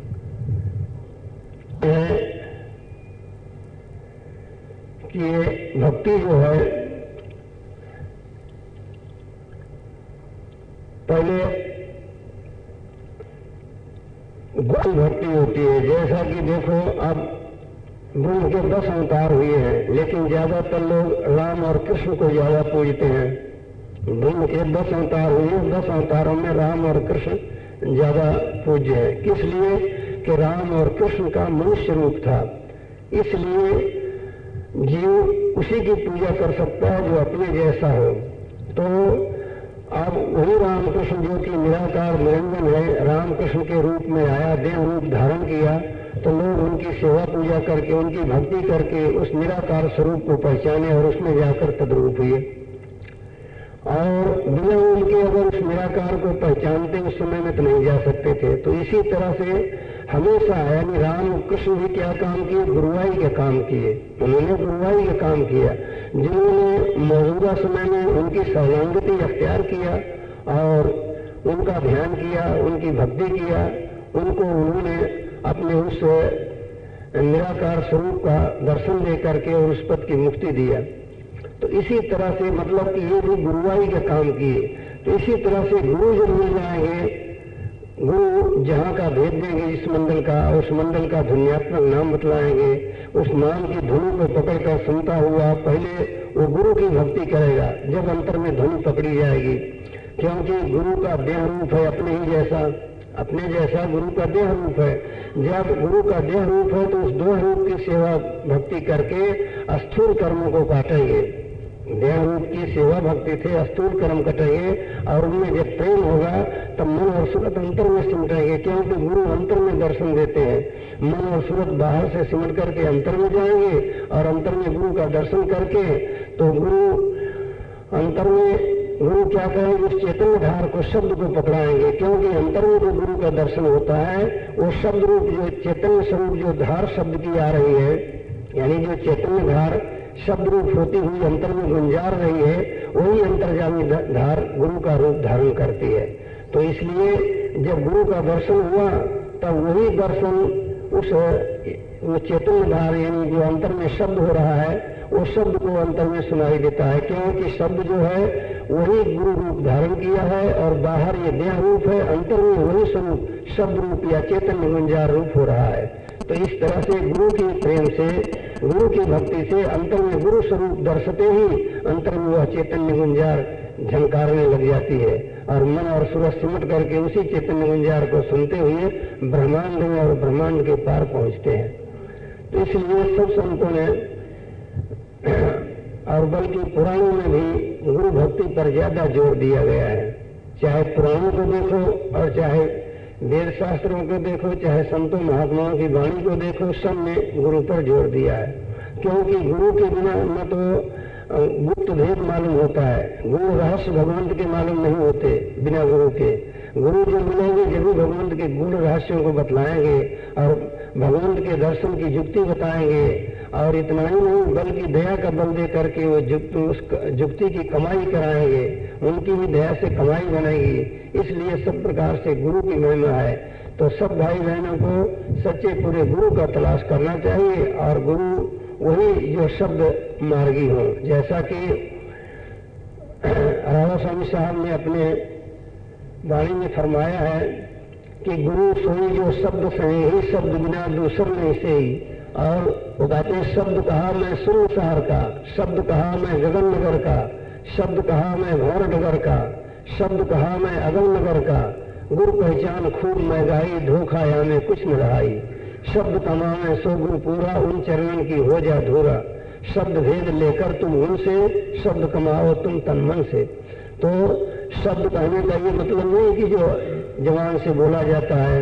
कि ये भक्ति जो है पहले गुण भक्ति होती है। जैसा कि देखो अब ब्रह्म के 10 अवतार हुए हैं, लेकिन ज्यादातर लोग राम और कृष्ण को ज्यादा पूजते हैं। ब्रह्म के 10 अवतार हुए, 10 अवतारों में राम और कृष्ण ज्यादा पूज्य है। किस लिए? कि राम और कृष्ण का मनुष्य रूप था, इसलिए जीव उसी की पूजा कर सकता है जो अपने जैसा हो। तो अब वही रामकृष्ण जो कि निराकार निरंजन है, रामकृष्ण के रूप में आया, देह रूप धारण किया, तो लोग उनकी सेवा पूजा करके, उनकी भक्ति करके उस निराकार स्वरूप को पहचाने और उसमें जाकर तद्रूप हुए। और बिना उनके अगर उस निराकार को पहचानते उस समय में तो नहीं जा सकते थे। तो इसी तरह से हमेशा यानी राम कृष्ण भी क्या काम किए? गुरुवाई के काम किए। उन्होंने गुरुवाई का काम किया। जिन्होंने मौजूदा समय में उनकी सर्वांगति अख्तियार किया और उनका ध्यान किया, उनकी भक्ति किया, उनको उन्होंने अपने उस निराकार स्वरूप का दर्शन दे करके और उस पद की मुक्ति दिया। तो इसी तरह से मतलब कि ये भी गुरुवाई का काम किए। तो इसी तरह से गुरु जब मिल जाएंगे, गुरु जहाँ का भेद देंगे इस मंडल का, उस मंडल का ध्वन्यात्मक नाम बतलाएंगे, उस नाम की धुनी को पकड़कर सुनता हुआ पहले वो गुरु की भक्ति करेगा, जब अंतर में धुनी पकड़ी जाएगी। क्योंकि गुरु का देह रूप है अपने ही जैसा, अपने जैसा गुरु का देह रूप है। जब गुरु का देह रूप है तो उस देह रूप की सेवा भक्ति करके स्थूल कर्मों को काटेंगे। देह रूप की सेवा भक्ति से स्थूल कर्म कटेंगे और उनमें जब प्रेम होगा तब मन और सूरत अंतर में सिमटेंगे। क्योंकि गुरु अंतर में दर्शन देते हैं, मन और सूरत बाहर से सिमट करके अंतर में जाएंगे और अंतर में गुरु का दर्शन करके तो गुरु अंतर में गुरु क्या करेंगे? उस चैतन्य धार को, शब्द को पकड़ाएंगे। क्योंकि अंतर में जो गुरु का दर्शन होता है वो शब्द रूप, जो चैतन्य स्वरूप जो धार शब्द की आ रही है, यानी जो चैतन्य धार शब्द रूप होती हुई अंतर में गुंजार रही है, वही अंतर्जामी धार गुरु का रूप धारण करती है। तो इसलिए जब गुरु का दर्शन हुआ तब वही दर्शन उस चैतन्य धार यानी जो अंतर में शब्द हो रहा है वो शब्द को अंतर में सुनाई देता है। क्योंकि शब्द जो है वही गुरु रूप धारण किया है और बाहर ये देह रूप है, अंतर में वही स्वरूप शब्द रूप या चैतन्य गुंजार रूप हो रहा है। तो इस तरह से गुरु के प्रेम से, गुरु की भक्ति से अंतर में गुरु स्वरूप दर्शते ही अंतर में वह चैतन्य गुंजार झंकारने लग जाती है और मन और सूरज सिमट करके उसी चैतन्य गुंजार को सुनते हुए ब्रह्मांड में और ब्रह्मांड के पार पहुंचते हैं। तो इसलिए सब संतों ने और बल्कि पुराणों में भी गुरु भक्ति पर ज्यादा जोर दिया गया है। चाहे पुराणों को देखो और चाहे वेद शास्त्रों को देखो, चाहे संतों महात्माओं की वाणी को देखो, सब ने गुरु पर जोर दिया है। क्योंकि गुरु के बिना न तो गुप्त भेद मालूम होता है, गुरु रहस्य भगवंत के मालूम नहीं होते बिना गुरु के। गुरु जो मिलेंगे जब भी भगवंत के गुण रहस्यों को बतलाएंगे और भगवंत के दर्शन की युक्ति बताएंगे और इतना ही नहीं बल्कि दया का बल दे करके वो उस जुक्ति की कमाई कराएंगे, उनकी भी दया से कमाई बनेगी। इसलिए सब प्रकार से गुरु की महिमा है। तो सब भाई बहनों को सच्चे पूरे गुरु का तलाश करना चाहिए और गुरु वही जो शब्द मार्गी हो। जैसा कि राधा स्वामी साहब ने अपने वाणी में फरमाया है कि गुरु सोई जो शब्द से ही शब्द बिना दूसर नहीं से ही। और वो कहते हैं शब्द कहा मैं सुन शहर का, शब्द कहा मैं गगन नगर का, शब्द कहा मैं भौर नगर का, शब्द कहा मैं अगल नगर का, गुरु पहचान खूब मैं गाई, धोखा या में कुछ न रहाई। शब्द कमावे सो गुरु पूरा, उन चरणन की हो जा धूरा। शब्द भेद लेकर तुम उनसे, शब्द कमाओ तुम तन मन से। तो शब्द कहने का ये मतलब नहीं कि जो जवान से बोला जाता है।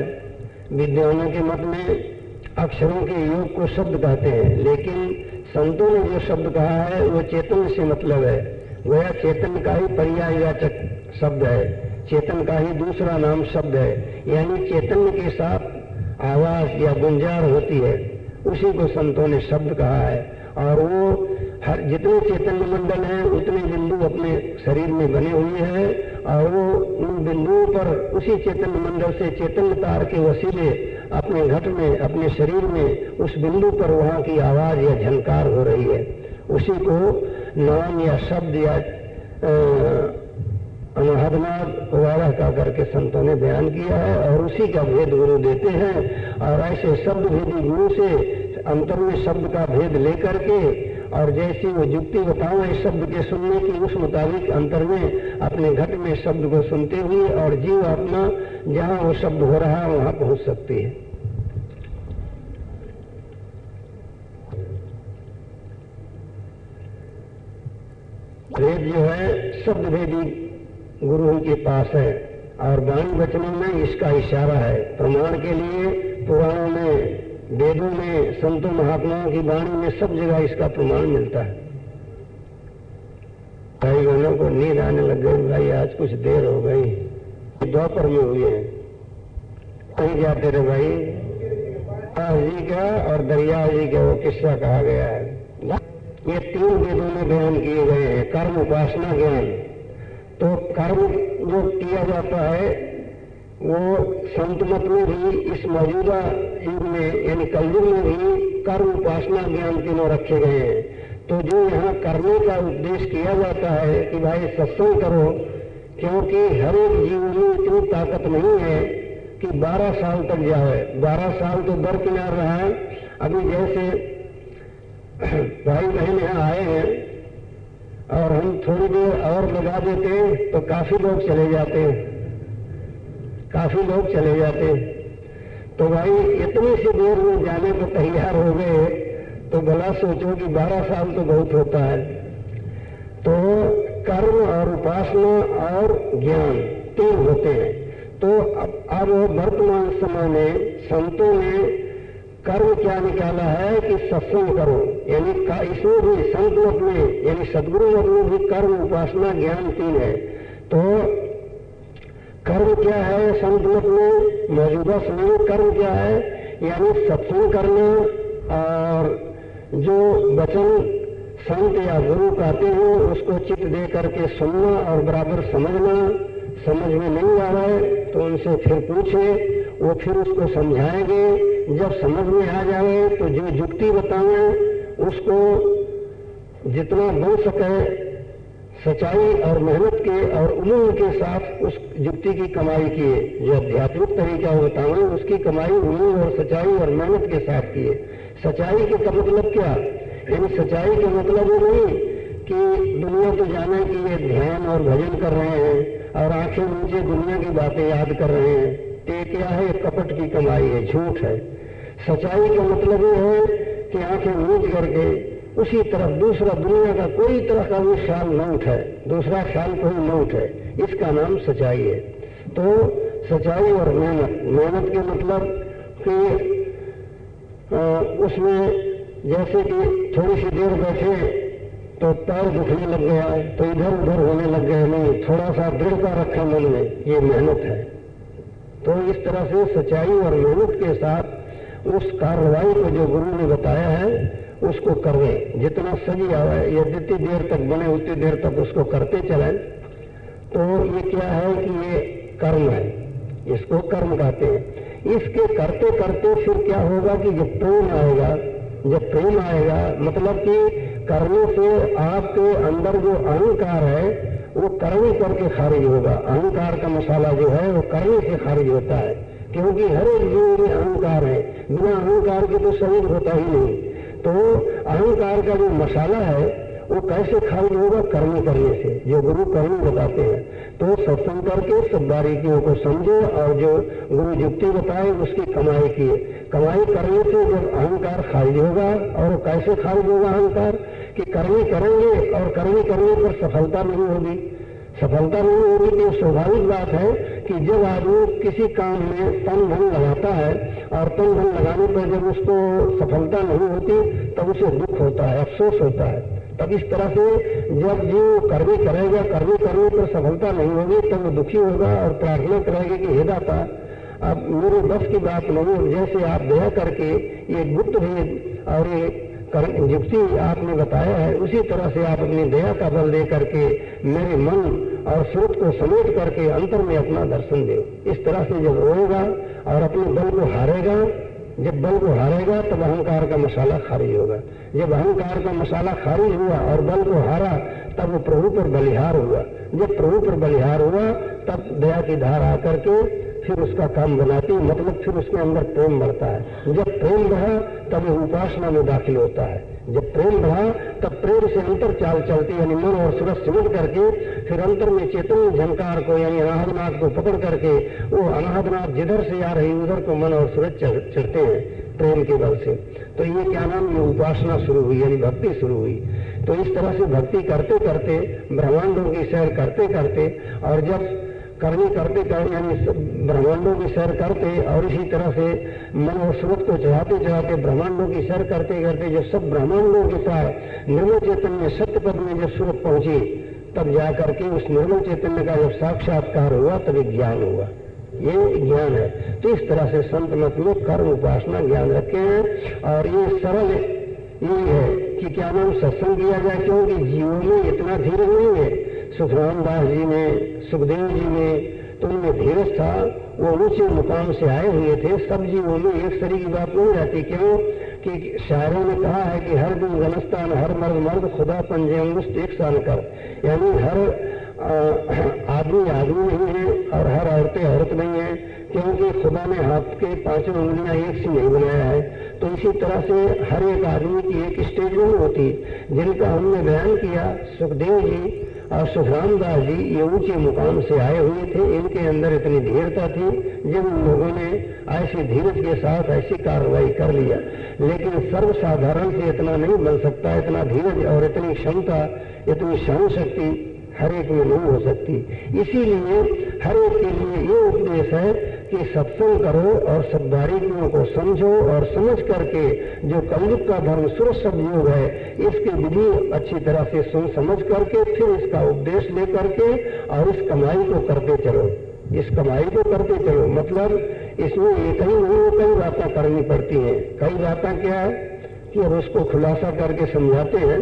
विद्वानों के मत में अक्षरों के योग को शब्द कहते हैं, लेकिन संतों ने जो शब्द कहा है वो चेतन से मतलब है। गोया चेतन का ही पर्यायवाचक शब्द है, चेतन का ही दूसरा नाम शब्द है। यानी चेतन के साथ आवाज या गुंजार होती है, उसी को संतों ने शब्द कहा है। और वो हर जितने चैतन्य मंडल हैं उतने बिंदु अपने शरीर में बने हुए हैं और वो उन बिंदुओं पर उसी चैतन्य मंडल से चैतन्य तार के वसीले अपने घट में, अपने शरीर में उस बिंदु पर वहाँ की आवाज या झनकार हो रही है। उसी को नाम या शब्द या अनहदनाद वगैरह का करके संतों ने बयान किया है और उसी का भेद गुरु देते हैं। और ऐसे शब्द भेदी गुरु से अंतर में शब्द का भेद लेकर के और जैसी वो युक्ति बताओ इस शब्द के सुनने की, उस मुताबिक अंतर में अपने घट में शब्द को सुनते हुए और जीव आत्मा जहाँ वो शब्द हो रहा है वहाँ पहुँच सकती है। भेद जो है शब्द भेदी गुरु के पास है और वाणी वचनों में इसका इशारा है। प्रमाण के लिए पुराणों में, वेदों में, संतों महात्माओं की वाणी में सब जगह इसका प्रमाण मिलता है। भाई बहनों को नींद आने लग गई, भाई आज कुछ देर हो गई, दोपहर में हुई है। कहीं जाते रहे भाई, जी का और दरिया जी का वो किस्सा कहा गया है। ये 3 वेदों में बयान किए गए हैं, कर्म, उपासना, ज्ञान। तो कर्म जो किया जाता है वो संत मत में भी इस मौजूदा युग में यानी कलयुग में भी कर्म, उपासना, ज्ञान तीनों रखे गए हैं। तो जो यहाँ करने का उपदेश किया जाता है कि भाई सत्संग करो, क्योंकि हर एक जीव में इतनी ताकत नहीं है कि 12 साल तक जाए। 12 साल तो दरकिनार रहा है। अभी जैसे भाई बहन यहाँ आए हैं और हम थोड़ी देर और लगा देते तो काफी लोग चले जाते, काफी लोग चले जाते। तो भाई इतनी सी देर में जाने को तैयार हो गए तो भला सोचो कि 12 साल तो बहुत होता है। तो कर्म और उपासना और ज्ञान 3 होते हैं। तो अब वर्तमान समय में संतों ने कर्म क्या निकाला है कि सत्संग करो, यानी इसमें भी संत मत में यानी सदगुरु मत में भी कर्म, उपासना, ज्ञान 3 है। तो कर्म क्या है संत मत में? मौजूदा समय में कर्म क्या है? यानी सत्संग करना और जो वचन संत या गुरु कहते हैं उसको चित्त दे करके सुनना और बराबर समझना। समझ में नहीं आ रहा है तो उनसे फिर पूछे, वो फिर उसको समझाएंगे। जब समझ में आ जाए तो जो युक्ति बताएं उसको जितना बन सके सच्चाई और मेहनत के और उमंग के साथ उस युक्ति की कमाई किए। जो आध्यात्मिक तरीका बताएं उसकी कमाई उमंग और सच्चाई और मेहनत के साथ किए। सच्चाई का मतलब क्या? यानी सच्चाई का मतलब ये नहीं कि दुनिया तो जाने कि ये ध्यान और भजन कर रहे हैं और आंखें नीचे दुनिया की बातें याद कर रहे हैं। ये क्या है? कपट की कमाई है, झूठ है। सच्चाई का मतलब ये है कि आंखें नीच करके उसी तरफ दूसरा दुनिया का कोई तरह का भी ख्याल न उठाए, दूसरा ख्याल कोई न उठाए, इसका नाम सच्चाई है। तो सच्चाई और मेहनत, मेहनत के मतलब कि उसमें जैसे कि थोड़ी सी देर बैठे तो पैर दुखने लग गया तो इधर उधर होने लग गए, नहीं थोड़ा सा दृढ़ता रखा मन में, ये मेहनत है। तो इस तरह से सच्चाई और मेहनत के साथ उस कार्रवाई को जो गुरु ने बताया है उसको करें, जितना सजी आवे या जितनी देर तक बने उतनी देर तक उसको करते चलें। तो ये क्या है कि ये कर्म है, इसको कर्म कहते हैं। इसके करते करते फिर क्या होगा कि जब प्रेम आएगा, जब प्रेम आएगा मतलब कि करने से आपके अंदर जो अहंकार है वो कर्म करके खारिज होगा। अहंकार का मसाला जो है वो करने से खारिज होता है, क्योंकि हर एक जीव में अहंकार है, बिना अहंकार के तो शरीर होता ही नहीं। तो अहंकार का जो मसाला है वो कैसे खारिज होगा? कर्म करने से, जो गुरु कर्म बताते हैं। तो सत्संग करके सब बारीकियों को समझो और जो गुरु युक्ति बताए उसकी कमाई की, कमाई करने से जब अहंकार खारिज होगा। और कैसे खारिज होगा अहंकार? कि कर्मी करेंगे और कर्मी करने पर सफलता नहीं होगी। सफलता नहीं होगी तो स्वाभाविक बात है कि जब आदमी किसी काम में तन धन लगाता है और तन धन लगाने पर जब उसको सफलता नहीं होती तब उसे दुख होता है, अफसोस होता है। तब इस तरह से जब जो कर्मी करेगा, कर्मी करने पर सफलता नहीं होगी तब वो दुखी होगा और प्रार्थना करेगा कि हे दाता अब मेरे बस की बात नहीं, जैसे आप दया करके ये गुप्त भेद और ये युक्ति आपने बताया है उसी तरह से आप अपनी दया का बल दे करके मेरे मन और श्रुत को समेट करके अंतर में अपना दर्शन दे। इस तरह से जब रोएगा और अपने बल को हारेगा, जब बल को हारेगा तब अहंकार का मसाला खारिज होगा। जब अहंकार का मसाला खारिज हुआ और बल को हारा तब वो प्रभु पर बलिहार हुआ। जब प्रभु पर बलिहार हुआ तब दया की धार आकर के फिर उसका काम बनाती, मतलब फिर उसके अंदर प्रेम बढ़ता है। जब प्रेम बढ़ा तब उपासना में दाखिल होता है। जब प्रेम बढ़ा तब प्रेम से अंतर चाल चलती, यानी मन और सूरज सिमट करके फिर अंतर में चैतन्य झंकार को यानी अनाहतनाथ को पकड़ करके वो अनाहतनाथ जिधर से आ रही उधर को मन और सूरज चढ़ते हैं प्रेम के बल से। तो ये क्या नाम, ये उपासना शुरू हुई यानी भक्ति शुरू हुई। तो इस तरह से भक्ति करते करते ब्रह्मांडों की सैर करते करते और जब करनी करते करते यानी ब्रह्मांडों की सैर करते और इसी तरह से मन और सूरज को चढ़ाते चढ़ाते ब्रह्मांडों की सैर करते करते जब सब ब्रह्मांडों के साथ निर्मल चैतन्य सत्य पद में जब सूरज पहुंची तब जा करके उस निर्मल चैतन्य का जब साक्षात्कार हुआ तब ज्ञान हुआ। ये ज्ञान है। तो इस तरह से संत मत में कर्म उपासना ज्ञान रखे हैं और ये सरल ये है कि क्या नाम सत्संग किया जाए, क्योंकि जीवों में इतना धीरज नहीं है। सुखराम दास जी में, सुखदेव जी में तो उनमें धीरज था, वो ऊंचे मुकाम से आए हुए थे। सब जीवों में एक सरी की बात नहीं रहती। क्यों कि शायरों ने कहा है कि हर दिन गलस्तान हर मर्द मर्द खुदा पंजे अंगुष्ठ एक साल कर, यानी हर आदमी आदमी नहीं है और हर औरतें औरत नहीं है, क्योंकि खुदा ने हाथ के पांचों उंगलियां एक सी नहीं बनाया है। तो इसी तरह से हर एक आदमी की एक स्टेज नहीं होती। जिनका हमने बयान किया सुखदेव जी और सुखराम दास जी ये ऊंचे मुकाम से आए हुए थे। इनके अंदर इतनी धीरता थी जब उन लोगों ने ऐसी धीरज के साथ ऐसी कार्रवाई कर लिया। लेकिन सर्वसाधारण से इतना नहीं बन सकता, इतना धीरज और इतनी क्षमता इतनी सहन शक्ति हर एक में नहीं हो सकती। इसीलिए हर एक के लिए ये उपदेश है कि सत्संग करो और सब बारीकियों को समझो और समझ करके जो कलयुग का धर्म सुर सदयोग है इसकी विधि अच्छी तरह से सुन समझ करके फिर इसका उपदेश ले करके और इस कमाई को करते चलो। इस कमाई को करते चलो मतलब इसमें एक ही नहीं कई बातें करनी पड़ती हैं। कई बातें क्या है कि अब उसको खुलासा करके समझाते हैं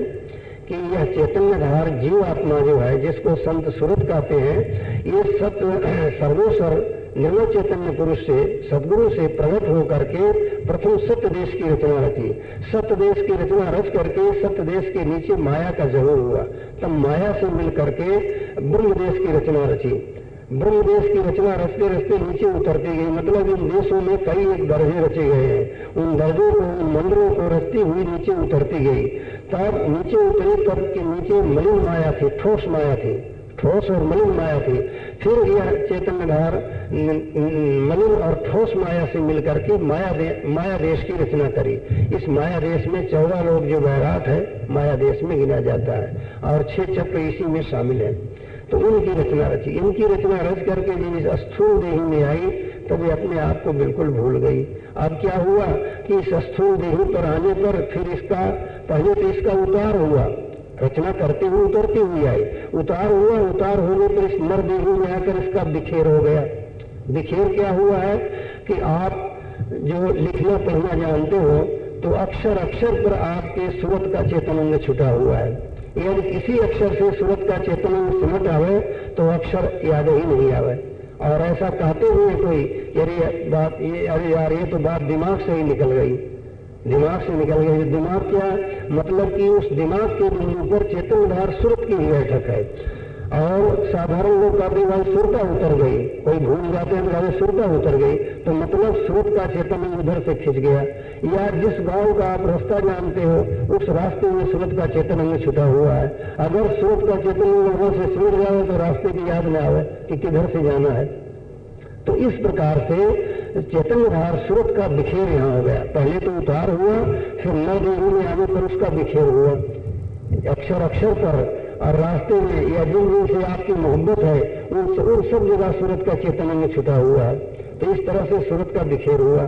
कि यह चैतन्य धार जीव आत्मा जो है जिसको संत सुरत कहते हैं, ये सत्य सर्वोसर निर्मल चैतन्य पुरुष से सदगुरु से प्रकट होकर के प्रथम सत्य देश की रचना रची। सत्य देश की रचना रच करके सत्य देश के नीचे माया का जहूर हुआ, तब माया से मिल करके ब्रह्म देश की रचना रची। ब्रह्म देश की रचना रचते रचते नीचे उतरती गई, मतलब इन देशों में कई एक दर्जे रचे गए हैं। उन दर्जों को उन मंदिरों को रचती हुई नीचे उतरती गई। तब नीचे उतरी तब के नीचे मलिन माया थी, ठोस माया थी, ठोस और मलिन माया थी। फिर यह चैतन्य धार मलिन और ठोस माया से मिलकर के माया देश की रचना करी। इस माया देश में 14 लोग जो बैराट है माया देश में गिना जाता है और 6 चक्र इसी में शामिल है। तो इनकी रचना रची। इनकी रचना रच करके जब इस स्थूल देही में आई तब ये अपने आप को बिल्कुल भूल गई। अब क्या हुआ कि इस स्थूल देही पर आने पर फिर इसका पहले तो इसका उतार हुआ, रचना करते हुए उतरती हुई आई, उतार हुआ, उतार होने पर इस नर देही में आकर इसका बिखेर हो गया। बिखेर क्या हुआ है कि आप जो लिखना पढ़ना जानते हो तो अक्षर अक्षर पर आपके सूरत का चेतन अंग छुटा हुआ है। यदि किसी अक्षर से सूरत का चेतन अंग सिमट आवे तो अक्षर याद ही नहीं आवे। और ऐसा कहते हुए कोई अरे यार ये तो बात दिमाग से ही निकल गई, दिमाग से निकल गई। दिमाग क्या मतलब कि उस दिमाग के बिंदु पर चेतन धार सूरत की बैठक है। और साधारण लोग कहते भाई सुरता उतर गई, कोई भूल जाते हैं तो सुरता उतर गई, तो मतलब सूरत का चेतन उधर से खिंच गया। या जिस गांव का आप रास्ता जानते हो उस रास्ते में सूरत का चेतन अंग छुटा हुआ है। अगर सूरत का चेतन अंग वहां से छूट जाए तो रास्ते की याद न आवे कि किधर से जाना है। तो इस प्रकार से चेतन धार सूरत का बिखेर यहाँ हो गया। पहले तो उतार हुआ, फिर नवदेवी में आने पर उसका बिखेर हुआ अक्षर अक्षर पर। और रास्ते में या जिन से आपकी मोहब्बत है उन सब जगह सूरत का चेतन अंग छुटा हुआ है। तो इस तरह से सूरत का बिखेर हुआ।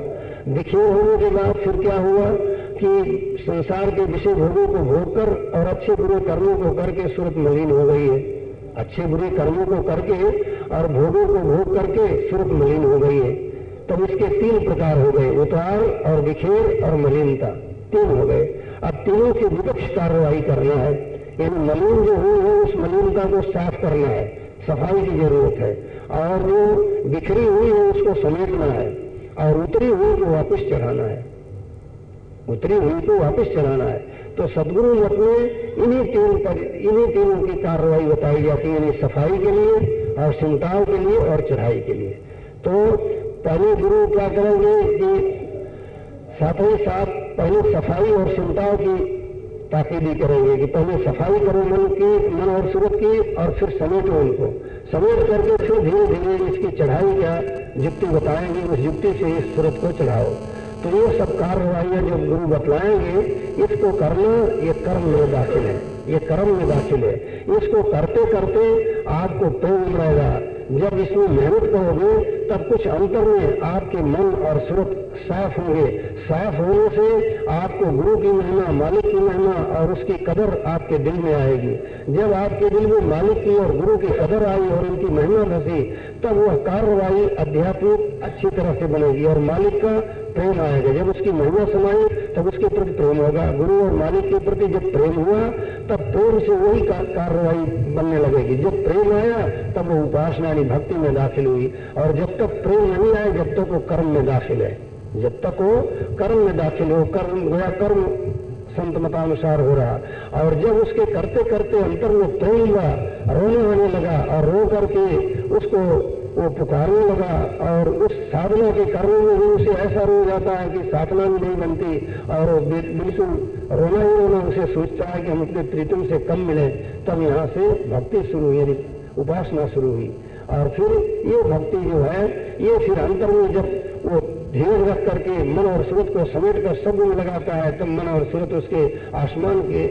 बिखेर होने के बाद फिर क्या हुआ कि संसार के विषय भोगों को भोगकर और अच्छे बुरे कर्मों को करके सूरत मलिन हो गई है। अच्छे बुरे कर्मों को करके और भोगों को भोग करके सूरत मलिन हो गई है। तब इसके 3 प्रकार हो गए, उतार और बिखेर और मलिनता, 3 हो गए। अब तीनों की विपक्ष कार्रवाई करना है। यानी मलिन जो हुई है उस मलिनता को साफ करना है, सफाई की जरूरत है। और जो बिखरी हुई है उसको समेटना है और उतरी हुई को वापस चढ़ाना है, उतरी हुई को वापस चढ़ाना है। तो सदगुरु मत में इन्हीं तीनों की कार्रवाई बताई जाती है, यानी सफाई के लिए और सिमटाव के लिए और चढ़ाई के लिए। तो पहले गुरु क्या करेंगे कि साथ ही साथ पहले सफाई और सिमटाव की ताकीदी करेंगे कि पहले सफाई करो मन और सूरत की और फिर समेटो उनको। समेट करके फिर धीरे धीरे इसकी चढ़ाई का युक्ति बताएंगे, उस युक्ति से इस सूरत को चढ़ाओ। तो ये सब कार्रवाइयां जो गुरु बतलाएंगे इसको करना, ये कर्म में दाखिल है, ये कर्म में दाखिल है। इसको करते करते आपको प्रेम मिलेगा। जब इसमें मेहनत करोगे तब कुछ अंतर में आपके मन और सूरत साफ होंगे। साफ होने से आपको गुरु की महिमा, मालिक की महिमा और उसकी कदर आपके दिल में आएगी। जब आपके दिल में मालिक की और गुरु की कदर आई और उनकी महिमा धसी, तब वह कार्रवाई आध्यात्मिक अच्छी तरह से बनेगी और मालिक का प्रेम आएगा। जब उसकी महिमा समाई तब उसके प्रति प्रेम होगा। गुरु और मालिक के प्रति जब प्रेम हुआ तब प्रेम से वही कार्रवाई बनने लगेगी। जब प्रेम आया तब वो उपासना यानी भक्ति में दाखिल हुई। और जब तक प्रेम नहीं आए जब तक वो कर्म में दाखिल है, जब तक वो कर्म में दाखिल हो, कर्म गोया कर्म संत मतानुसार हो रहा। और जब उसके करते करते अंतर में प्रेम हुआ, रोने आने लगा और रो करके उसको वो पुकारने लगा और उस साधना के कर्म में भी उसे ऐसा रो जाता है कि साधना भी नहीं बनती और वो बिल्कुल रोना ही रोना उसे सोचता है कि हम अपने प्रीतम से कम मिले। तब यहाँ से भक्ति शुरू हुई, यानी उपासना शुरू हुई। और फिर ये भक्ति जो है ये फिर अंतर में जब वो धीरे रख करके मन और सूरत को समेट कर शब्द में लगाता है तब मन और सूरत उसके आसमान के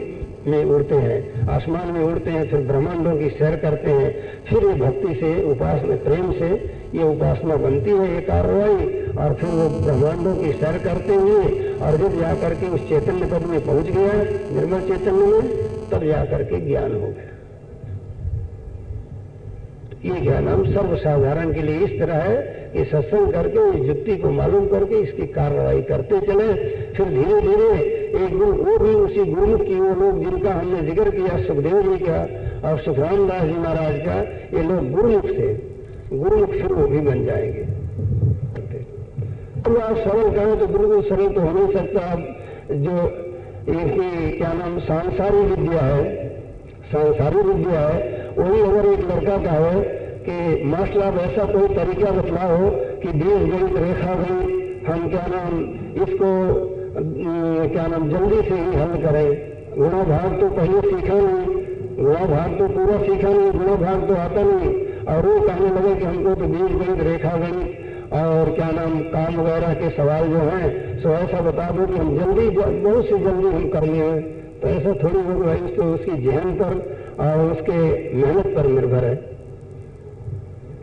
में उड़ते हैं, आसमान में उड़ते हैं, फिर ब्रह्मांडों की सैर करते हैं। फिर ये भक्ति से उपासना प्रेम से ये उपासना बनती है, ये कार्रवाई। और फिर वो ब्रह्मांडों की सैर करते हुए और जब जाकर के उस चैतन्य पद में पहुंच गया, निर्मल चैतन्य में, तब जाकर के ज्ञान हो गया। ये ज्ञान हम सर्वसाधारण के लिए इस तरह है कि सत्संग करके इस युक्ति को मालूम करके इसकी कार्रवाई करते चले। फिर धीरे धीरे एक दिन वो भी उसी गुरुमुख की वो लोग जिनका हमने जिक्र किया, सुखदेव जी का और सुखराम दास जी महाराज का, ये लोग गुरुमुख थे, गुरुमुख फिर वो भी बन जाएंगे। तो आप सरल कहें तो बिल्कुल सरल तो हो नहीं सकता। अब जो इनकी क्या नाम सांसारिक विद्या है, सांसारिक विद्या है, वही अगर एक लड़का का हो कि मास्टर आप ऐसा कोई तरीका बतलाओ कि बीजगणित रेखा गणित हम क्या नाम इसको क्या नाम जल्दी से ही हल करें। गुणा भाग तो पहले सीखा नहीं, गुणा भाग तो पूरा सीखा नहीं, गुणा भाग तो आता नहीं। और वो कहने लगे कि हमको तो बीजगणित रेखा गणित और क्या नाम काम वगैरह के सवाल जो हैं सो ऐसा बता दो कि हम जल्दी बहुत से जल्दी हम कर लिए। तो ऐसा थोड़ी बहुत है, इसको उसकी जहन पर और उसके मेहनत पर निर्भर है।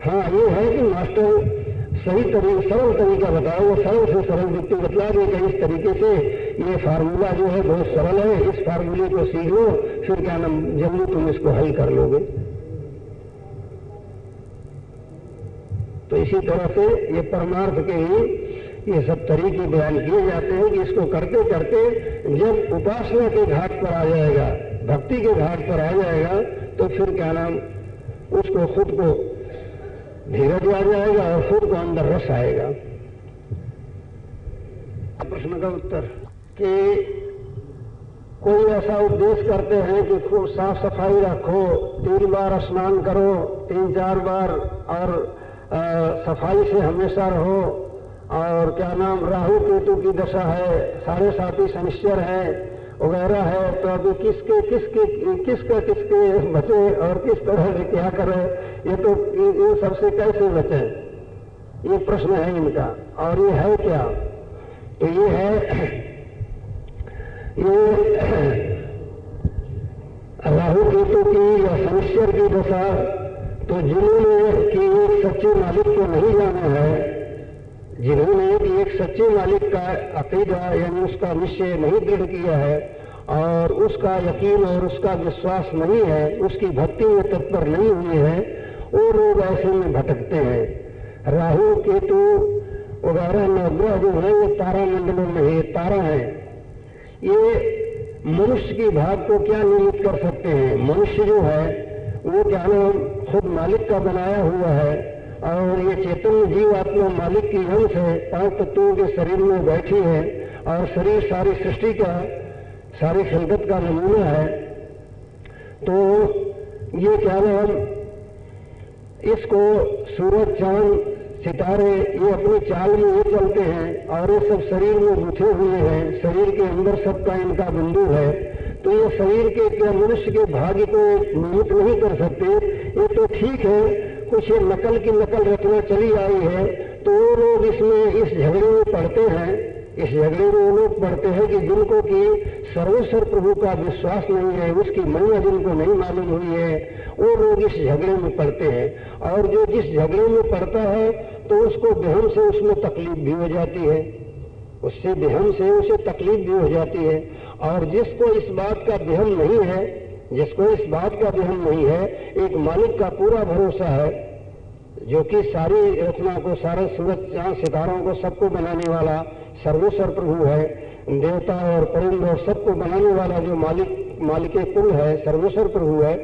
हाँ ये है कि मास्टर सही सरल तरीका बताओ, वो सरल से सरल युक्ति बतला देगा। इस तरीके से ये फार्मूला जो है बहुत सरल है, इस फार्मूले को सीख लो, फिर क्या नाम जल्दी तुम इसको हल कर लोगे। तो इसी तरह से ये परमार्थ के ही ये सब तरीके बयान किए जाते हैं कि इसको करते करते जब उपासना के घाट पर आ जाएगा, भक्ति के घाट पर आ जाएगा, तो फिर क्या नाम, उसको खुद को धीरज आ जाएगा और खुद को अंदर रस आएगा। प्रश्न का उत्तर कि कोई ऐसा उपदेश करते हैं कि खूब साफ सफाई रखो, 3 बार स्नान करो, 3-4 बार, और सफाई से हमेशा रहो, और क्या नाम, राहु केतु की दशा है, 7.5 शनिश्चर है वगैरह है, तो अभी किसके बचे और किस तरह से क्या करें, ये तो इन सबसे कैसे बचे, ये प्रश्न है इनका। और ये है क्या, तो ये है ये राहु केतु की या शनिश्चर की दशा, तो जिन्होंने कि एक सच्चे मालिक को नहीं जाना है, जिन्होंने कि एक सच्चे मालिक का अकीदा यानी उसका निश्चय नहीं दृढ़ किया है, और उसका यकीन और उसका विश्वास नहीं है, उसकी भक्ति में तत्पर नहीं हुए हैं, वो लोग ऐसे में भटकते हैं। राहु केतु वगैरह नवग्रह जो है ये तारा मंडलों में है, तारा है, ये मनुष्य की भाग को क्या निमित्त कर सकते हैं। मनुष्य जो है वो क्या नाम खुद मालिक का बनाया हुआ है, और ये चेतन जीवात्मा मालिक की अंश है, 5 तत्वों के शरीर में बैठी है, और शरीर सारी सृष्टि का, सारी खिलकत का नमूना है। तो ये क्या नाम, इसको सूरज, चांद, सितारे ये अपनी चाल में ये चलते हैं, और ये सब शरीर में गुथे हुए हैं, शरीर के अंदर सबका इनका बिंदु है। तो ये शरीर के क्या मनुष्य के भाग्य को निमित्त नहीं कर सकते। ये तो ठीक है, कुछ ये नकल की नकल रचना चली आई है, तो वो लोग इसमें इस झगड़े में पड़ते हैं। इस झगड़े में वो लोग पड़ते हैं कि जिनको कि सर्वेश्वर प्रभु का विश्वास नहीं है, उसकी महिमा जिनको नहीं मालूम हुई है, वो लोग इस झगड़े में पड़ते हैं। और जो जिस झगड़े में पड़ता है तो उसको बेहम से उसमें तकलीफ भी हो जाती है, उससे बेहम से उसे तकलीफ भी हो जाती है। और जिसको इस बात का बेहम नहीं है, जिसको इस बात का बेहम नहीं है, एक मालिक का पूरा भरोसा है, जो कि सारी रचना को, सारे सूरज, चांद, सितारों को, सबको बनाने वाला सर्वेश्वर प्रभु है, देवता और परिंद और सबको बनाने वाला जो मालिक कुल है, सर्वेश्वर प्रभु है,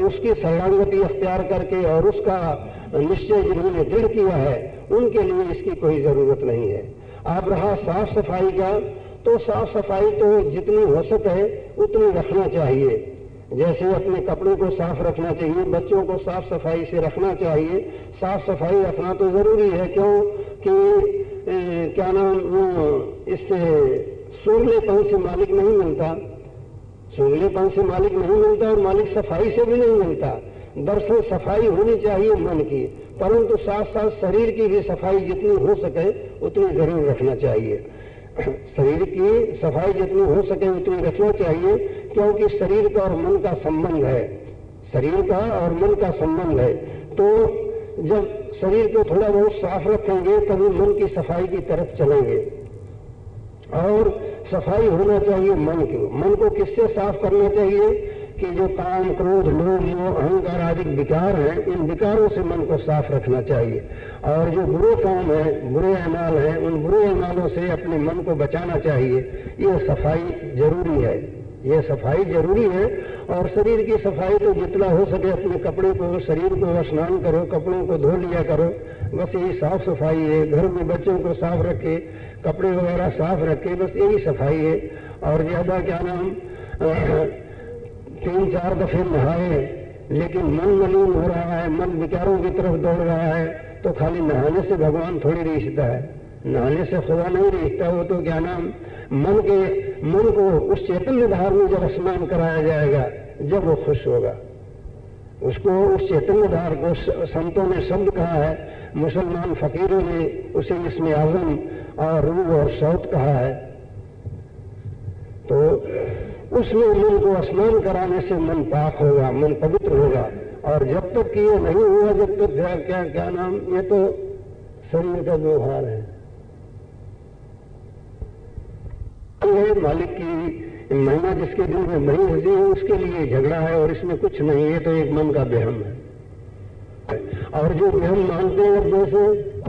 उसकी शरणागति अख्तियार करके और उसका निश्चय जिन्होंने दृढ़ किया है, उनके लिए इसकी कोई जरूरत नहीं है। अब रहा साफ सफाई का, तो साफ सफाई तो जितनी हो सके उतनी रखना चाहिए। जैसे अपने कपड़े को साफ रखना चाहिए, बच्चों को साफ सफाई से रखना चाहिए। साफ सफाई रखना तो जरूरी है, क्यों कि क्या नाम, इससे सूंघलेपन से मालिक नहीं मिलता, सूंघलेपन से मालिक नहीं मिलता, और मालिक सफाई से भी नहीं मिलता। दरअसल सफाई होनी चाहिए मन की, परंतु साथ साथ शरीर की भी सफाई जितनी हो सके उतनी जरूर रखना चाहिए। शरीर की सफाई जितनी हो सके उतनी रखना चाहिए, क्योंकि शरीर का और मन का संबंध है, शरीर का और मन का संबंध है। तो जब शरीर को थोड़ा बहुत साफ रखेंगे तभी मन की सफाई की तरफ चलेंगे। और सफाई होना चाहिए मन की। मन को किससे साफ करना चाहिए कि जो काम, क्रोध, लोभ, मोह, अहंकार आदि विकार हैं, इन विकारों से मन को साफ रखना चाहिए। और जो बुरे काम हैं, बुरे अमाल हैं, उन बुरे अमालों से अपने मन को बचाना चाहिए। ये सफाई जरूरी है, ये सफाई जरूरी है। और शरीर की सफाई तो जितना हो सके अपने कपड़े को, शरीर को स्नान करो, कपड़ों को धो लिया करो, बस यही साफ सफाई है। घर में बच्चों को साफ रखे, कपड़े वगैरह साफ रखे, बस यही सफाई है। और ज्यादा क्या नाम 3-4 दफे नहाए लेकिन मन मलिन हो रहा है, मन विकारों की तरफ दौड़ रहा है, तो खाली नहाने से भगवान थोड़ी रिश्ता है, नहाने से खुदा नहीं रिश्ता। वो तो क्या नाम मन को उस चैतन्य धार में जब स्नान कराया जाएगा, जब वो खुश होगा। उसको, उस चैतन्य धार को संतों ने शब्द कहा है, मुसलमान फकीरों ने उसे इसमें आजम और रूह और शौत कहा है। तो उसमें मन को स्नान कराने से मन पाक होगा, मन पवित्र होगा। और जब तक कि ये नहीं हुआ, जब तक क्या नाम, ये तो शरीर का व्यवहार है। मालिक की महिमा जिसके दिल में नहीं होती है उसके लिए झगड़ा है, और इसमें कुछ नहीं है, तो एक मन का बेहम है। और जो हम मानते हैं, अब जैसे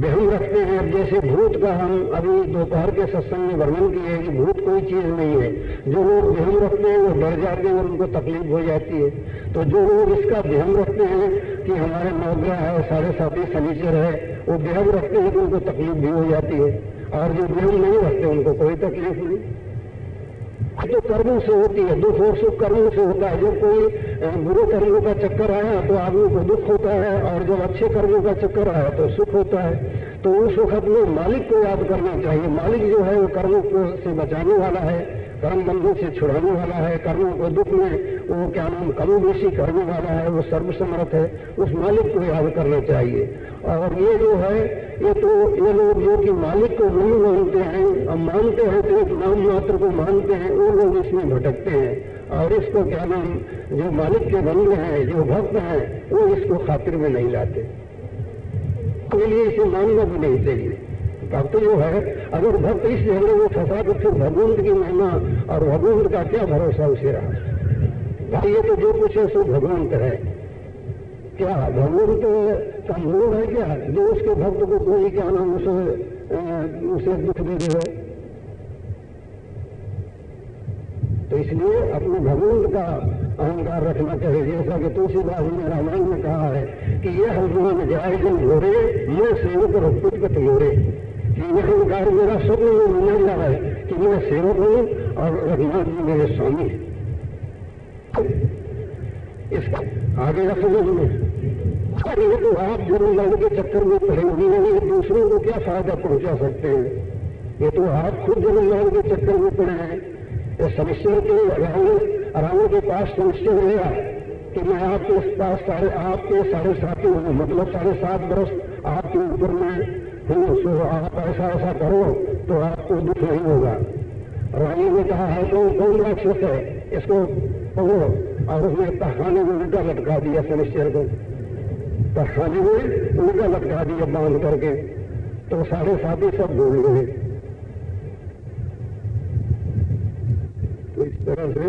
हम रखते हैं, अब जैसे भूत का हम अभी दोपहर के सत्संग में वर्णन किए कि भूत कोई चीज नहीं है। जो लोग हम रखते हैं वो डर जाते हैं और उनको तकलीफ हो जाती है। तो जो लोग इसका ध्यान रखते हैं कि हमारे नवग्रह है, 7.5 शनिचर है, वो ध्यान रखते हैं तो उनको तकलीफ भी हो जाती है। और जो ध्यान नहीं रखते उनको कोई तकलीफ नहीं। तो कर्मों से होती है, दुख और सुख कर्मों से होता है। जब कोई बुरे कर्मों का चक्कर आया तो आदमी को दुख होता है, और जब अच्छे कर्मों का चक्कर आया तो सुख होता है। तो उस वक्त में मालिक को याद करना चाहिए। मालिक जो है वो कर्मों से बचाने वाला है, कर्म बंधन से छुड़ाने वाला है, कर्मों को दुख में वो क्या नाम कमी बेशी करने वाला है, वो सर्वसमर्थ है। उस मालिक को याद करना चाहिए। और ये जो है ये लोग जो कि मालिक को नहीं मानते हैं, अब मानते हैं तो एक नाम मात्र को मानते हैं, वो लोग इसमें भटकते हैं। और इसको क्या नाम जो मालिक के बंदे हैं, जो भक्त हैं, वो इसको खातिर में नहीं लाते। के लिए इसे मानना भी नहीं चाहिए। भक्त जो है, अगर भक्त इस झगड़े में फंसा तो फिर भगवंत की महिमा और भगवंत का क्या भरोसा उसे रहा। भाई ये तो जो कुछ है सो भगवंत है। क्या भगवंत का मूल है क्या जो उसके भक्त को कोई क्या नाम उसे दुख दे दे? तो इसलिए अपने भगवंत का अहंकार रखना चाहिए। जैसा कि तुलसीदास ने रामायण में कहा है कि यह हनुमान जाए जन घोरे, मैं सेवक रघुपति मोरे। कि यह अहंकार मेरा स्वप्न में मिल रहा है कि मैं सेवक हूं और रघुनाथ जी मेरे स्वामी। इसका आगे रखने में ये तो आप जन्म लाने के चक्कर में पड़े हुए हैं, ये दूसरों को क्या फायदा पहुंचा सकते हैं? ये तो आप खुद जन्म लाने के चक्कर में पड़े हैं। समस्या के रावण के पास समस्या गया कि मैं आपके पास आपके 7.5 हूँ, मतलब 7.5 वर्ष आपके ऊपर में हूँ, सो आप ऐसा करो तो आपको दुख नहीं होगा। रानी ने कहा है तो कौन राक्षस है, इसको पढ़ो। और उसने तहखाने में उल्टा लटका दिया शनिश्चर को, तहखाने में उल्टा लटका दिया बांध करके। तो 7.5 सब भूल गए। तो इस तरह से